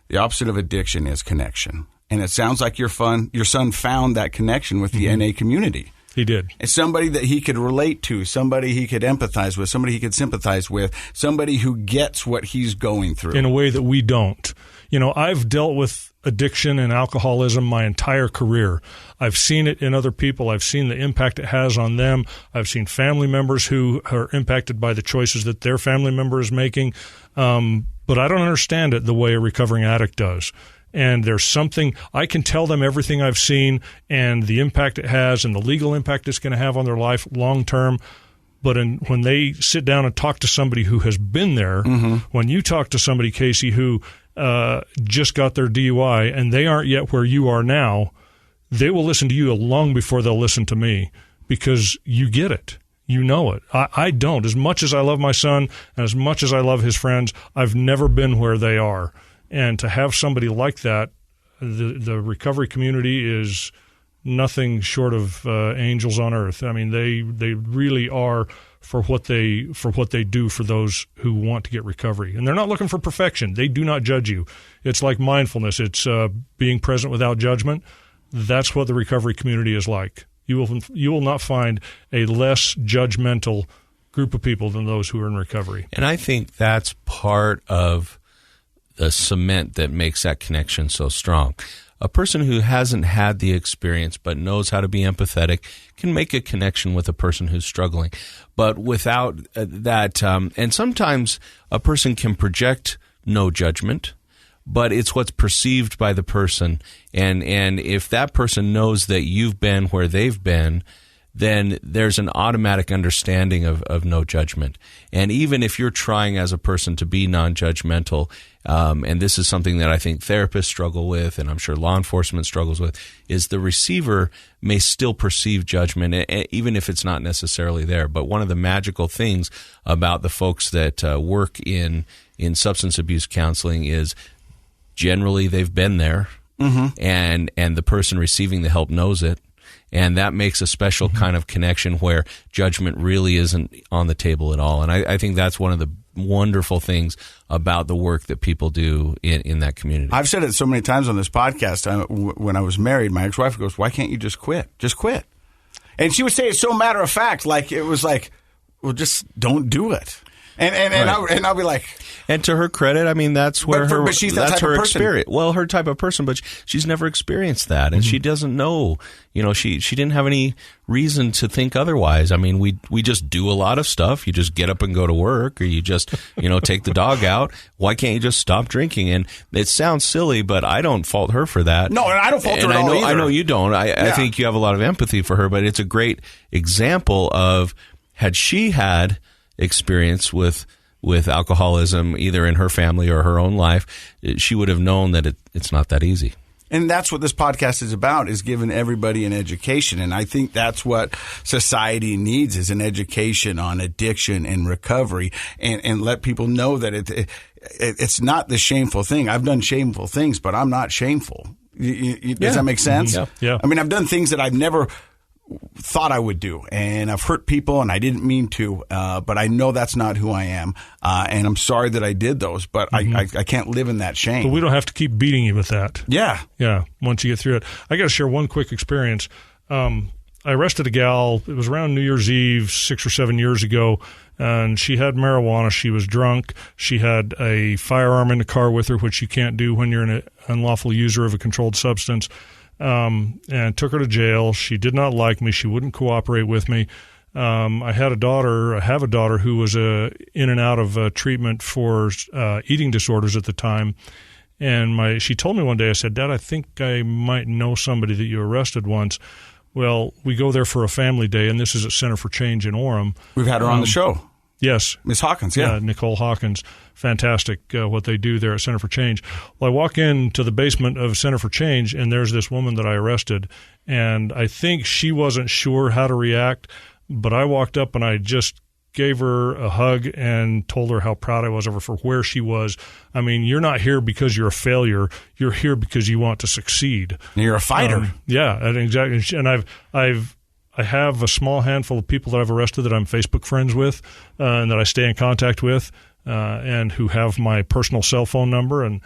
The opposite of addiction is connection. And it sounds like your son found that connection with the NA community. He did. It's somebody that he could relate to, somebody he could empathize with, somebody he could sympathize with, somebody who gets what he's going through. In a way that we don't. I've dealt with addiction and alcoholism my entire career. I've seen it in other people. I've seen the impact it has on them. I've seen family members who are impacted by the choices that their family member is making. But I don't understand it the way a recovering addict does. And there's something, I can tell them everything I've seen and the impact it has and the legal impact it's going to have on their life long term. But when they sit down and talk to somebody who has been there, when you talk to somebody, Casey, who just got their DUI and they aren't yet where you are now, they will listen to you long before they'll listen to me because you get it. You know it. I don't. As much as I love my son and as much as I love his friends, I've never been where they are. And to have somebody like that, the recovery community is nothing short of angels on earth. I mean, they really are for what they do for those who want to get recovery. And they're not looking for perfection. They do not judge you. It's like mindfulness. It's being present without judgment. That's what the recovery community is like. You will not find a less judgmental group of people than those who are in recovery. And I think that's part of the cement that makes that connection so strong. A person who hasn't had the experience but knows how to be empathetic can make a connection with a person who's struggling. But without that, and sometimes a person can project no judgment, but it's what's perceived by the person. And if that person knows that you've been where they've been, then there's an automatic understanding of no judgment. And even if you're trying as a person to be non-judgmental, and this is something that I think therapists struggle with, and I'm sure law enforcement struggles with, is the receiver may still perceive judgment, even if it's not necessarily there. But one of the magical things about the folks that work in substance abuse counseling is generally they've been there, and the person receiving the help knows it. And that makes a special kind of connection where judgment really isn't on the table at all. And I think that's one of the wonderful things about the work that people do in that community. I've said it so many times on this podcast. When I was married, my ex-wife goes, "Why can't you just quit? Just quit." And she would say it so matter of fact, like it was like, well, just don't do it. And I'll be like, and to her credit, I mean, that's where but she's that that's type her of person. experience. Well, her type of person, but she's never experienced that, and she doesn't know. You know, she didn't have any reason to think otherwise. I mean, we just do a lot of stuff. You just get up and go to work, or you just take the dog out. Why can't you just stop drinking? And it sounds silly, but I don't fault her for that. No, and I don't fault her at all either. I know you don't. I think you have a lot of empathy for her, but it's a great example of had she had experience with alcoholism, either in her family or her own life, she would have known that it's not that easy. And that's what this podcast is about, is giving everybody an education. And I think that's what society needs, is an education on addiction and recovery, and let people know that it's not the shameful thing. I've done shameful things, but I'm not shameful. Does that make sense? Yeah. I mean, I've done things that I've never thought I would do, and I've hurt people, and I didn't mean to, but I know that's not who I am, and I'm sorry that I did those, but I can't live in that shame. But we don't have to keep beating you with that. Yeah. Once you get through it. I got to share one quick experience. I arrested a gal. It was around New Year's Eve 6 or 7 years ago, and she had marijuana. She was drunk. She had a firearm in the car with her, which you can't do when you're an unlawful user of a controlled substance. And took her to jail. She did not like me. She wouldn't cooperate with me. I have a daughter who was in and out of treatment for eating disorders at the time. And she told me one day, I said, "Dad, I think I might know somebody that you arrested once." Well, we go there for a family day, and this is at Center for Change in Orem. We've had her on the show. Yes. Miss Hawkins, yeah. Nicole Hawkins. Fantastic what they do there at Center for Change. Well, I walk into the basement of Center for Change, and there's this woman that I arrested, and I think she wasn't sure how to react, but I walked up and I just gave her a hug and told her how proud I was of her for where she was. I mean, you're not here because you're a failure. You're here because you want to succeed. And you're a fighter. Exactly. And I have a small handful of people that I've arrested that I'm Facebook friends with and that I stay in contact with and who have my personal cell phone number. And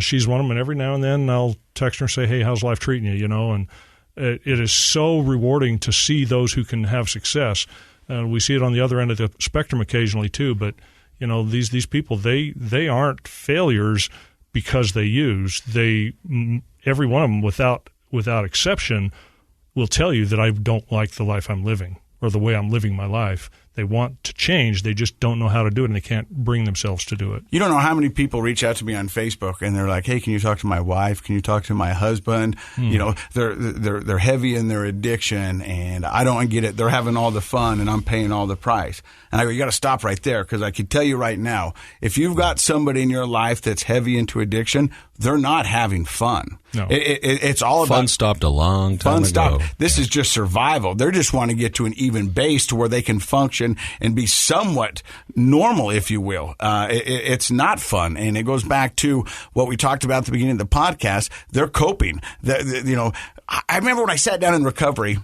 she's one of them. And every now and then I'll text her and say, "Hey, how's life treating you?" And it is so rewarding to see those who can have success. We see it on the other end of the spectrum occasionally too. But, these people, they aren't failures because they use. Every one of them, without exception, will tell you that I don't like the life I'm living or the way I'm living my life. They want to change. They just don't know how to do it, and they can't bring themselves to do it. You don't know how many people reach out to me on Facebook, and they're like, "Hey, can you talk to my wife? Can you talk to my husband?" They're heavy in their addiction, and I don't get it. They're having all the fun, and I'm paying all the price. And I go, "You got to stop right there, because I can tell you right now, if you've got somebody in your life that's heavy into addiction, they're not having fun. No. It's all about fun. Stopped a long time ago. Stopped. This is just survival. They're just want to get to an even base to where they can function and be somewhat normal, if you will. It's not fun, and it goes back to what we talked about at the beginning of the podcast. They're coping. I remember when I sat down in recovery.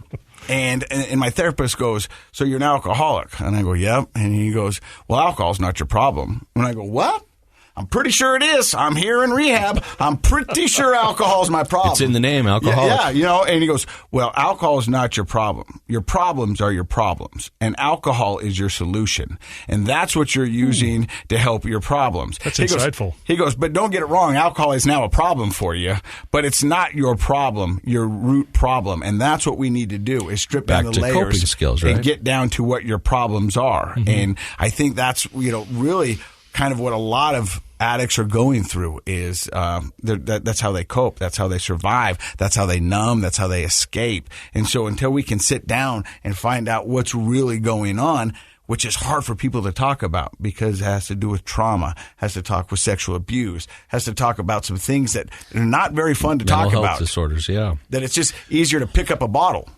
And my therapist goes, "So you're an alcoholic?" And I go, "Yep." And he goes, "Well, alcohol's not your problem." And I go, "What?" I'm pretty sure it is. I'm here in rehab. I'm pretty sure alcohol is my problem. It's in the name, alcohol. Yeah, and he goes, well, alcohol is not your problem. Your problems are your problems, and alcohol is your solution. And that's what you're using to help your problems. That's insightful. He goes, but don't get it wrong. Alcohol is now a problem for you, but it's not your problem, your root problem. And that's what we need to do is strip down the layers coping skills, right? And get down to what your problems are. Mm-hmm. And I think that's, really kind of what a lot of addicts are going through is that's how they cope. That's how they survive. That's how they numb. That's how they escape. And so until we can sit down and find out what's really going on, which is hard for people to talk about because it has to do with trauma, has to talk with sexual abuse, has to talk about some things that are not very fun to talk about. Mental health disorders, yeah. That it's just easier to pick up a bottle.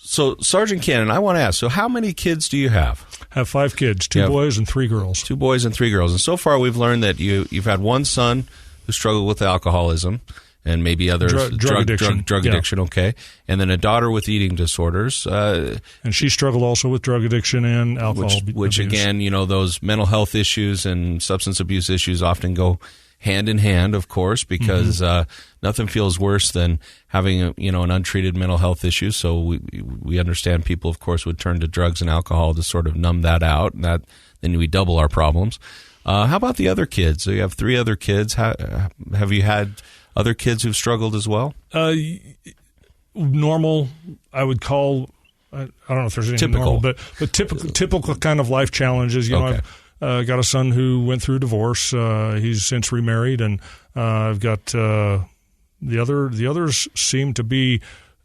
So, Sergeant Cannon, I want to ask, so how many kids do you have? I have 5 kids, 2 boys and 3 girls. 2 boys and 3 girls. And so far we've learned that you've had one son who struggled with alcoholism and maybe others. Drug addiction. Drug addiction, okay. And then a daughter with eating disorders. And she struggled also with drug addiction and alcohol Which abuse. again, those mental health issues and substance abuse issues often go hand in hand, of course, because nothing feels worse than having an untreated mental health issue. So we understand people, of course, would turn to drugs and alcohol to sort of numb that out, and then we double our problems. How about the other kids? So you have 3 other kids. Have you had other kids who've struggled as well? Normal, I would call. I don't know if there's anything typical, normal, but typical kind of life challenges. Okay. I've got a son who went through divorce. He's since remarried, and I've got the others seem to be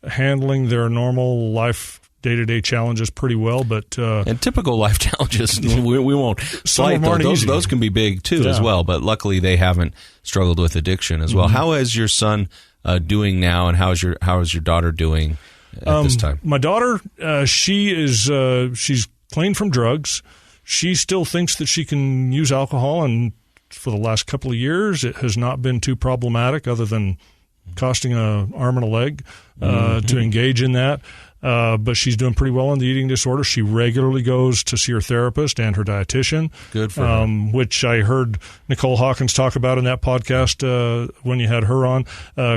handling their normal life day-to-day challenges pretty well. But and typical life challenges, we won't slight those. Those can be big too as well. But luckily, they haven't struggled with addiction as well. Mm-hmm. How is your son doing now, and how is your daughter doing at this time? My daughter, she's clean from drugs. She still thinks that she can use alcohol, and for the last couple of years, it has not been too problematic other than costing an arm and a leg to engage in that. But she's doing pretty well on the eating disorder. She regularly goes to see her therapist and her dietitian. Good for her. Which I heard Nicole Hawkins talk about in that podcast when you had her on.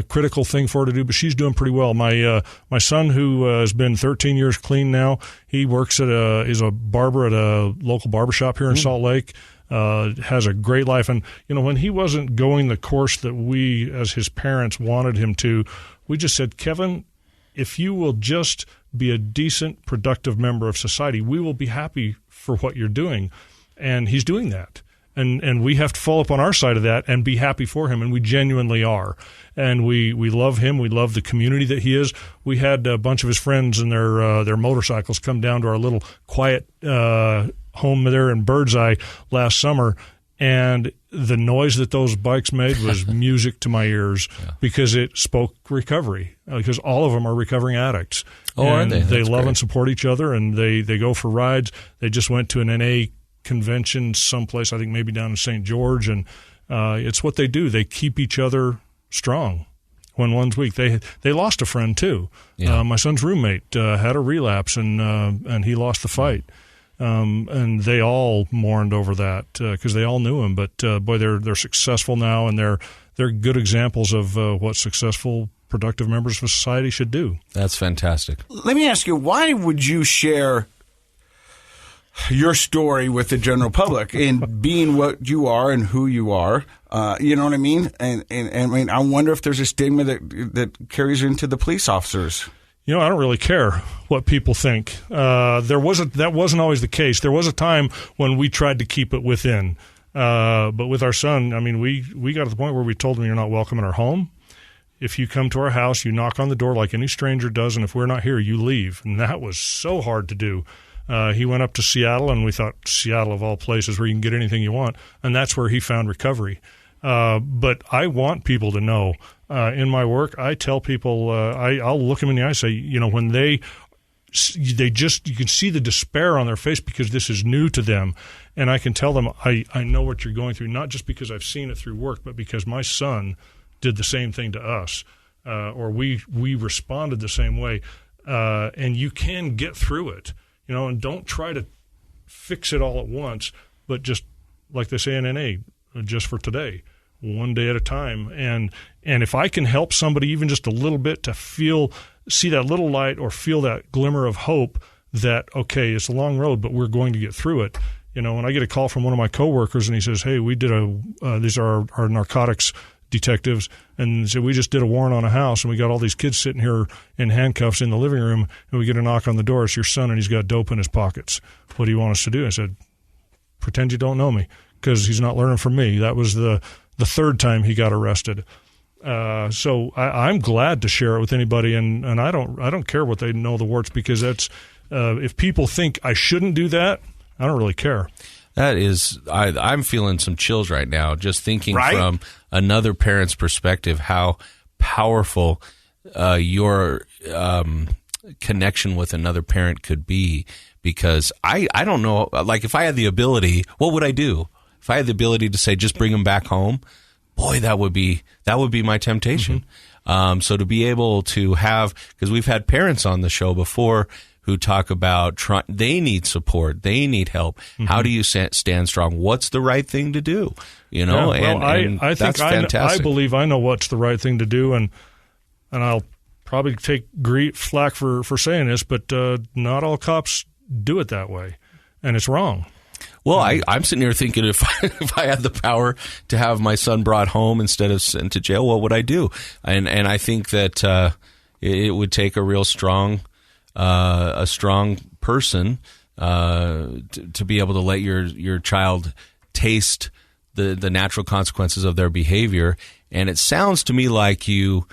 Critical thing for her to do, but she's doing pretty well. My son, who has been 13 years clean now, he works is a barber at a local barbershop here in Salt Lake. Has a great life. And, when he wasn't going the course that we as his parents wanted him to, we just said, Kevin, if you will just be a decent, productive member of society, we will be happy for what you're doing. And he's doing that. And we have to fall up on our side of that and be happy for him, and we genuinely are. And we love him. We love the community that he is. We had a bunch of his friends and their motorcycles come down to our little quiet home there in Birdseye last summer, and the noise that those bikes made was music to my ears because it spoke recovery, because all of them are recovering addicts. Oh, and are they? They love great. and support each other, and they go for rides. They just went to an NA convention someplace, I think maybe down in St. George, and it's what they do. They keep each other strong. When one's weak, they lost a friend too. Yeah. My son's roommate had a relapse, and he lost the fight. And they all mourned over that because they all knew him. But boy, they're successful now, and they're good examples of what successful, productive members of society should do. That's fantastic. Let me ask you, why would you share your story with the general public in being what you are and who you are? You know what I mean? And I mean, I wonder if there's a stigma that carries into the police officers. I don't really care what people think. That wasn't always the case. There was a time when we tried to keep it within. But with our son, I mean, we got to the point where we told him, you're not welcome in our home. If you come to our house, you knock on the door like any stranger does, and if we're not here, you leave. And that was so hard to do. He went up to Seattle, and we thought, Seattle of all places where you can get anything you want. And that's where he found recovery. But I want people to know. In my work, I tell people, I'll look them in the eye and say, when they just, you can see the despair on their face because this is new to them. And I can tell them, I know what you're going through, not just because I've seen it through work, but because my son did the same thing to us, or we responded the same way. And you can get through it, and don't try to fix it all at once, but just like they say in NA, just for today, one day at a time. And if I can help somebody even just a little bit to see that little light or feel that glimmer of hope that, okay, it's a long road, but we're going to get through it. When I get a call from one of my coworkers and he says, hey, we did these are our narcotics detectives, and so we just did a warrant on a house, and we got all these kids sitting here in handcuffs in the living room, and we get a knock on the door. It's your son, and he's got dope in his pockets. What do you want us to do? I said, pretend you don't know me, because he's not learning from me. That was the third time he got arrested. So I'm glad to share it with anybody, and I don't care what they know the warts, because that's if people think I shouldn't do that, I don't really care. That is, I'm feeling some chills right now, just thinking from another parent's perspective how powerful your connection with another parent could be. Because I don't know, like if I had the ability, what would I do? If I had the ability to say, just bring them back home, boy, that would be my temptation. Mm-hmm. So to be able to have, because we've had parents on the show before who talk about they need support, they need help. Mm-hmm. How do you stand strong? What's the right thing to do? I think that's fantastic. I believe I know what's the right thing to do, and I'll probably take flack for saying this, but not all cops do it that way, and it's wrong. Well, I'm sitting here thinking if I had the power to have my son brought home instead of sent to jail, what would I do? And I think that it would take a real strong person to be able to let your child taste the natural consequences of their behavior. And it sounds to me like you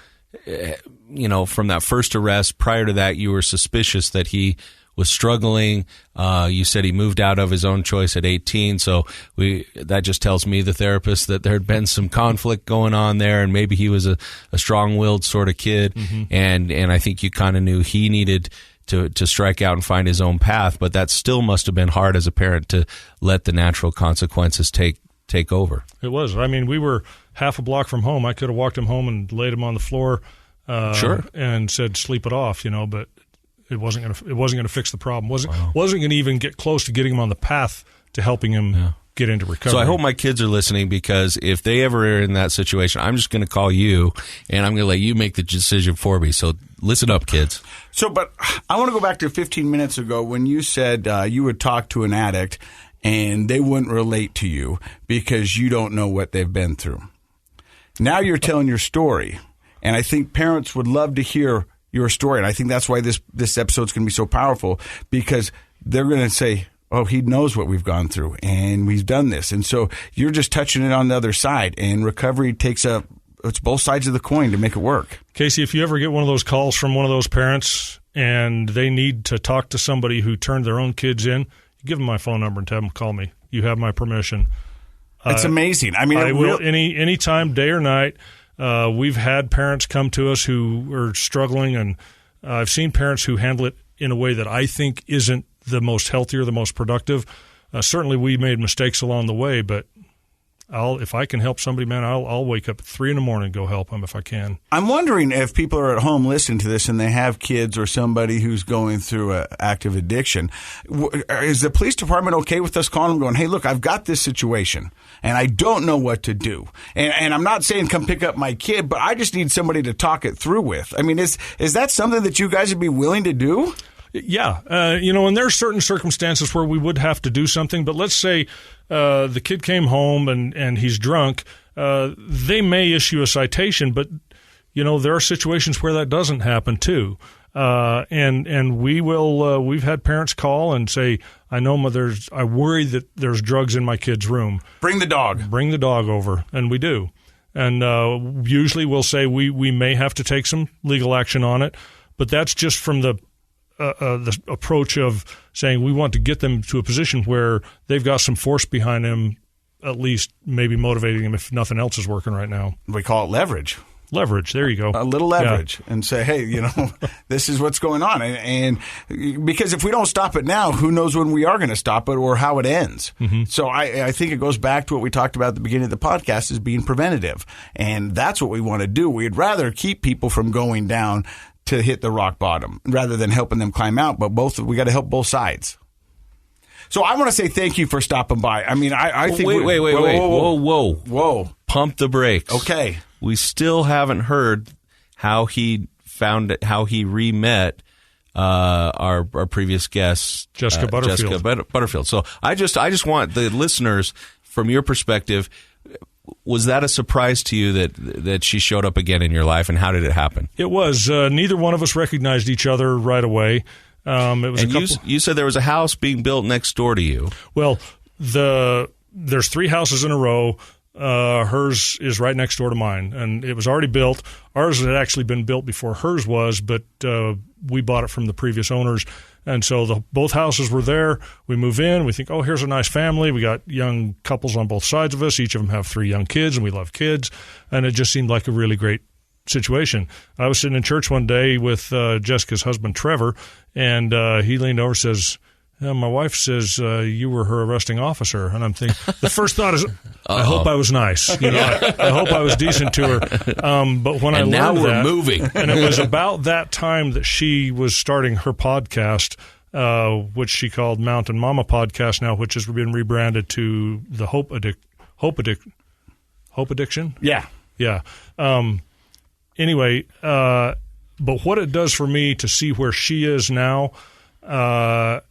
from that first arrest, prior to that, you were suspicious that he was struggling. You said he moved out of his own choice at 18. So that just tells me, the therapist, that there had been some conflict going on there, and maybe he was a strong-willed sort of kid. Mm-hmm. And I think you kind of knew he needed to strike out and find his own path. But that still must have been hard as a parent to let the natural consequences take over. It was. I mean, we were half a block from home. I could have walked him home and laid him on the floor, sure, and said, sleep it off, but it wasn't going to fix the problem. Wasn't going to even get close to getting him on the path to helping him get into recovery. So I hope my kids are listening, because if they ever are in that situation, I'm just going to call you, and I'm going to let you make the decision for me. So listen up, kids. So, but I want to go back to 15 minutes ago when you said you would talk to an addict and they wouldn't relate to you because you don't know what they've been through. Now you're telling your story, and I think parents would love to hear your story. And I think that's why this episode's going to be so powerful, because they're going to say, oh, he knows what we've gone through, and we've done this. And so you're just touching it on the other side, and recovery it's both sides of the coin to make it work. Casey, if you ever get one of those calls from one of those parents and they need to talk to somebody who turned their own kids in, give them my phone number and have them call me. You have my permission. It's amazing. I mean, I will any time, day or night. We've had parents come to us who are struggling, and I've seen parents who handle it in a way that I think isn't the most healthy or the most productive. Certainly we made mistakes along the way, but if I can help somebody, man, I'll wake up at 3 a.m. and go help them if I can. I'm wondering if people are at home listening to this and they have kids or somebody who's going through an active addiction. Is the police department okay with us calling them going, hey, look, I've got this situation and I don't know what to do. And I'm not saying come pick up my kid, but I just need somebody to talk it through with. I mean, is that something that you guys would be willing to do? Yeah. And there are certain circumstances where we would have to do something, but let's say the kid came home and he's drunk. They may issue a citation, but, there are situations where that doesn't happen too. And we will, we've had parents call and say, I worry that there's drugs in my kid's room. Bring the dog over. And we do. And usually we'll say we may have to take some legal action on it, but that's just from the approach of saying we want to get them to a position where they've got some force behind them, at least maybe motivating them if nothing else is working right now. We call it leverage. Leverage, there you go. A little leverage, and say, hey, this is what's going on. And because if we don't stop it now, who knows when we are going to stop it or how it ends. Mm-hmm. So I think it goes back to what we talked about at the beginning of the podcast, is being preventative. And that's what we want to do. We'd rather keep people from going down to hit the rock bottom rather than helping them climb out. But we got to help both sides. So I want to say thank you for stopping by. I mean, I think... Wait. Whoa. Pump the brakes. Okay. We still haven't heard how he re-met our previous guest, Jessica Butterfield. So I just want the listeners, from your perspective, was that a surprise to you that she showed up again in your life, and how did it happen? It was. Neither one of us recognized each other right away. It was. And you said there was a house being built next door to you. Well, there's 3 houses in a row. Hers is right next door to mine, and it was already built. Ours had actually been built before hers was, but we bought it from the previous owners. And so both houses were there. We move in. We think, oh, here's a nice family. We got young couples on both sides of us. Each of them have 3 young kids, and we love kids. And it just seemed like a really great situation. I was sitting in church one day with Jessica's husband, Trevor, and he leaned over and says, my wife says you were her arresting officer. And I'm thinking, the first thought is, I hope I was nice. I hope I was decent to her. But when I learned now we're that, moving. And it was about that time that she was starting her podcast, which she called Mountain Mama Podcast now, which has been rebranded to the Hope Addiction. Yeah. Anyway, but what it does for me to see where she is now, I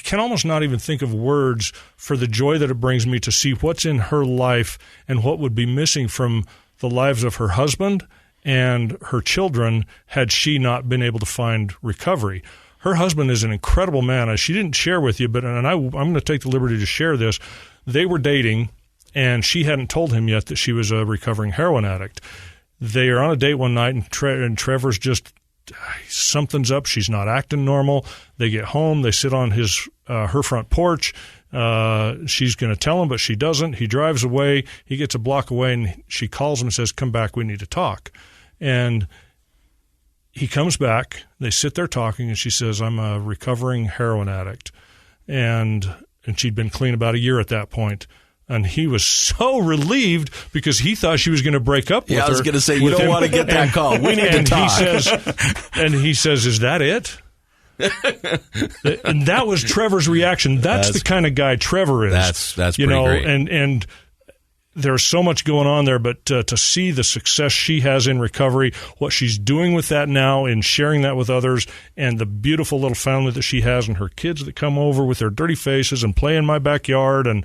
can almost not even think of words for the joy that it brings me to see what's in her life and what would be missing from the lives of her husband and her children had she not been able to find recovery. Her husband is an incredible man. She didn't share with you, but I'm going to take the liberty to share this. They were dating, and she hadn't told him yet that she was a recovering heroin addict. They are on a date one night, and Trevor's just... something's up. She's not acting normal. They get home. They sit on her front porch. She's going to tell him, but she doesn't. He drives away. He gets a block away, and she calls him and says, come back. We need to talk. And he comes back. They sit there talking, and she says, I'm a recovering heroin addict. And she'd been clean about a year at that point. And he was so relieved because he thought she was going to break up with her. I was going to say, you don't want to get that call. We need to talk. He says, is that it? And that was Trevor's reaction. That's the kind of guy Trevor is. That's pretty great. And there's so much going on there, but to see the success she has in recovery, what she's doing with that now and sharing that with others, and the beautiful little family that she has and her kids that come over with their dirty faces and play in my backyard, and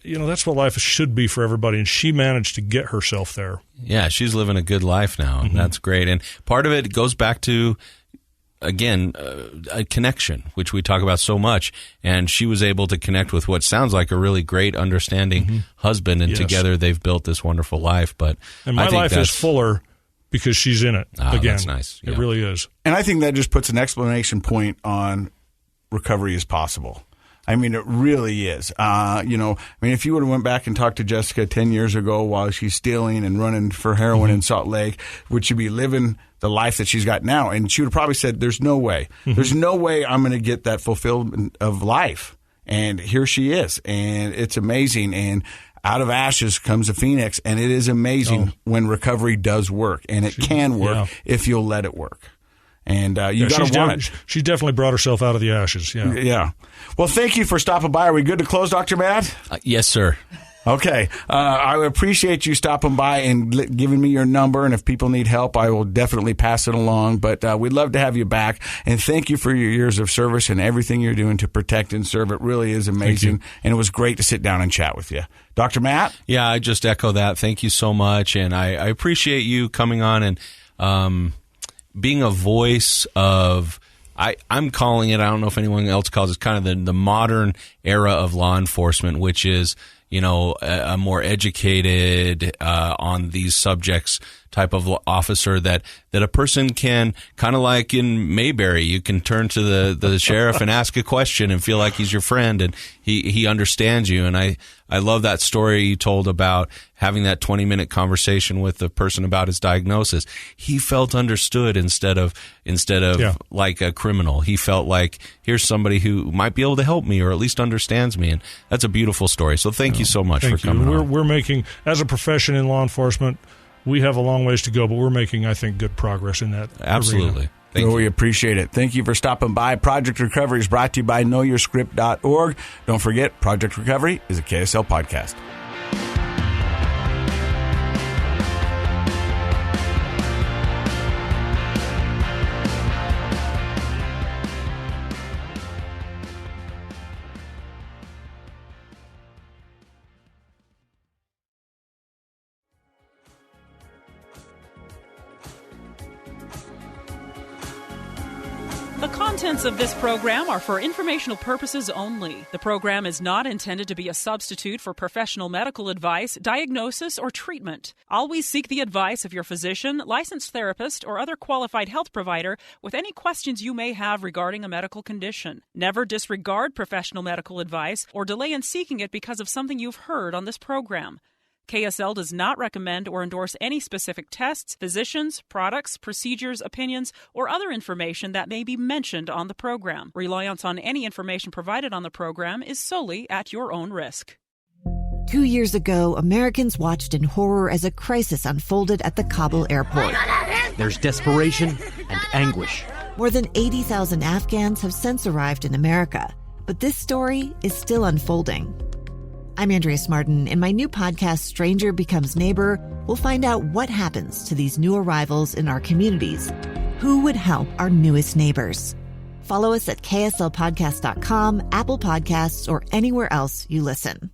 that's what life should be for everybody, and she managed to get herself there. Yeah, she's living a good life now, and that's great. And part of it goes back to, again, a connection, which we talk about so much, and she was able to connect with what sounds like a really great, understanding husband, and together they've built this wonderful life. And my life is fuller because she's in it. Again, that's nice. Yeah. It really is. And I think that just puts an exclamation point on recovery is possible. I mean, it really is. If you would have went back and talked to Jessica 10 years ago while she's stealing and running for heroin in Salt Lake, would she be living the life that she's got now? And she would have probably said, there's no way. There's no way I'm going to get that fulfillment of life. And here she is. And it's amazing. And out of ashes comes a phoenix. And it is amazing when recovery does work. And it can work if you'll let it work. And you got to want it. She definitely brought herself out of the ashes. Yeah. Well, thank you for stopping by. Are we good to close, Dr. Matt? Yes, sir. Okay. I appreciate you stopping by and giving me your number. And if people need help, I will definitely pass it along. But we'd love to have you back. And thank you for your years of service and everything you're doing to protect and serve. It really is amazing. And it was great to sit down and chat with you. Dr. Matt? Yeah, I just echo that. Thank you so much. And I appreciate you coming on and being a voice of, I'm calling it, I don't know if anyone else calls it, kind of the modern era of law enforcement, which is, a more educated on these subjects type of officer that a person can, kind of like in Mayberry, you can turn to the sheriff and ask a question and feel like he's your friend and he understands you. And I love that story you told about having that 20-minute conversation with the person about his diagnosis. He felt understood instead of like a criminal. He felt like, here's somebody who might be able to help me or at least understands me. And that's a beautiful story. So thank you so much for coming on. We're making, as a profession in law enforcement, we have a long ways to go, but we're making, I think, good progress in that Absolutely. arena. We appreciate it. Thank you for stopping by. Project Recovery is brought to you by KnowYourScript.org. Don't forget, Project Recovery is a KSL podcast. The contents of this program are for informational purposes only. The program is not intended to be a substitute for professional medical advice, diagnosis, or treatment. Always seek the advice of your physician, licensed therapist, or other qualified health provider with any questions you may have regarding a medical condition. Never disregard professional medical advice or delay in seeking it because of something you've heard on this program. KSL does not recommend or endorse any specific tests, physicians, products, procedures, opinions, or other information that may be mentioned on the program. Reliance on any information provided on the program is solely at your own risk. 2 years ago, Americans watched in horror as a crisis unfolded at the Kabul airport. There's desperation and anguish. More than 80,000 Afghans have since arrived in America, but this story is still unfolding. I'm Andrea Smartin. In my new podcast, Stranger Becomes Neighbor, we'll find out what happens to these new arrivals in our communities. Who would help our newest neighbors? Follow us at kslpodcast.com, Apple Podcasts, or anywhere else you listen.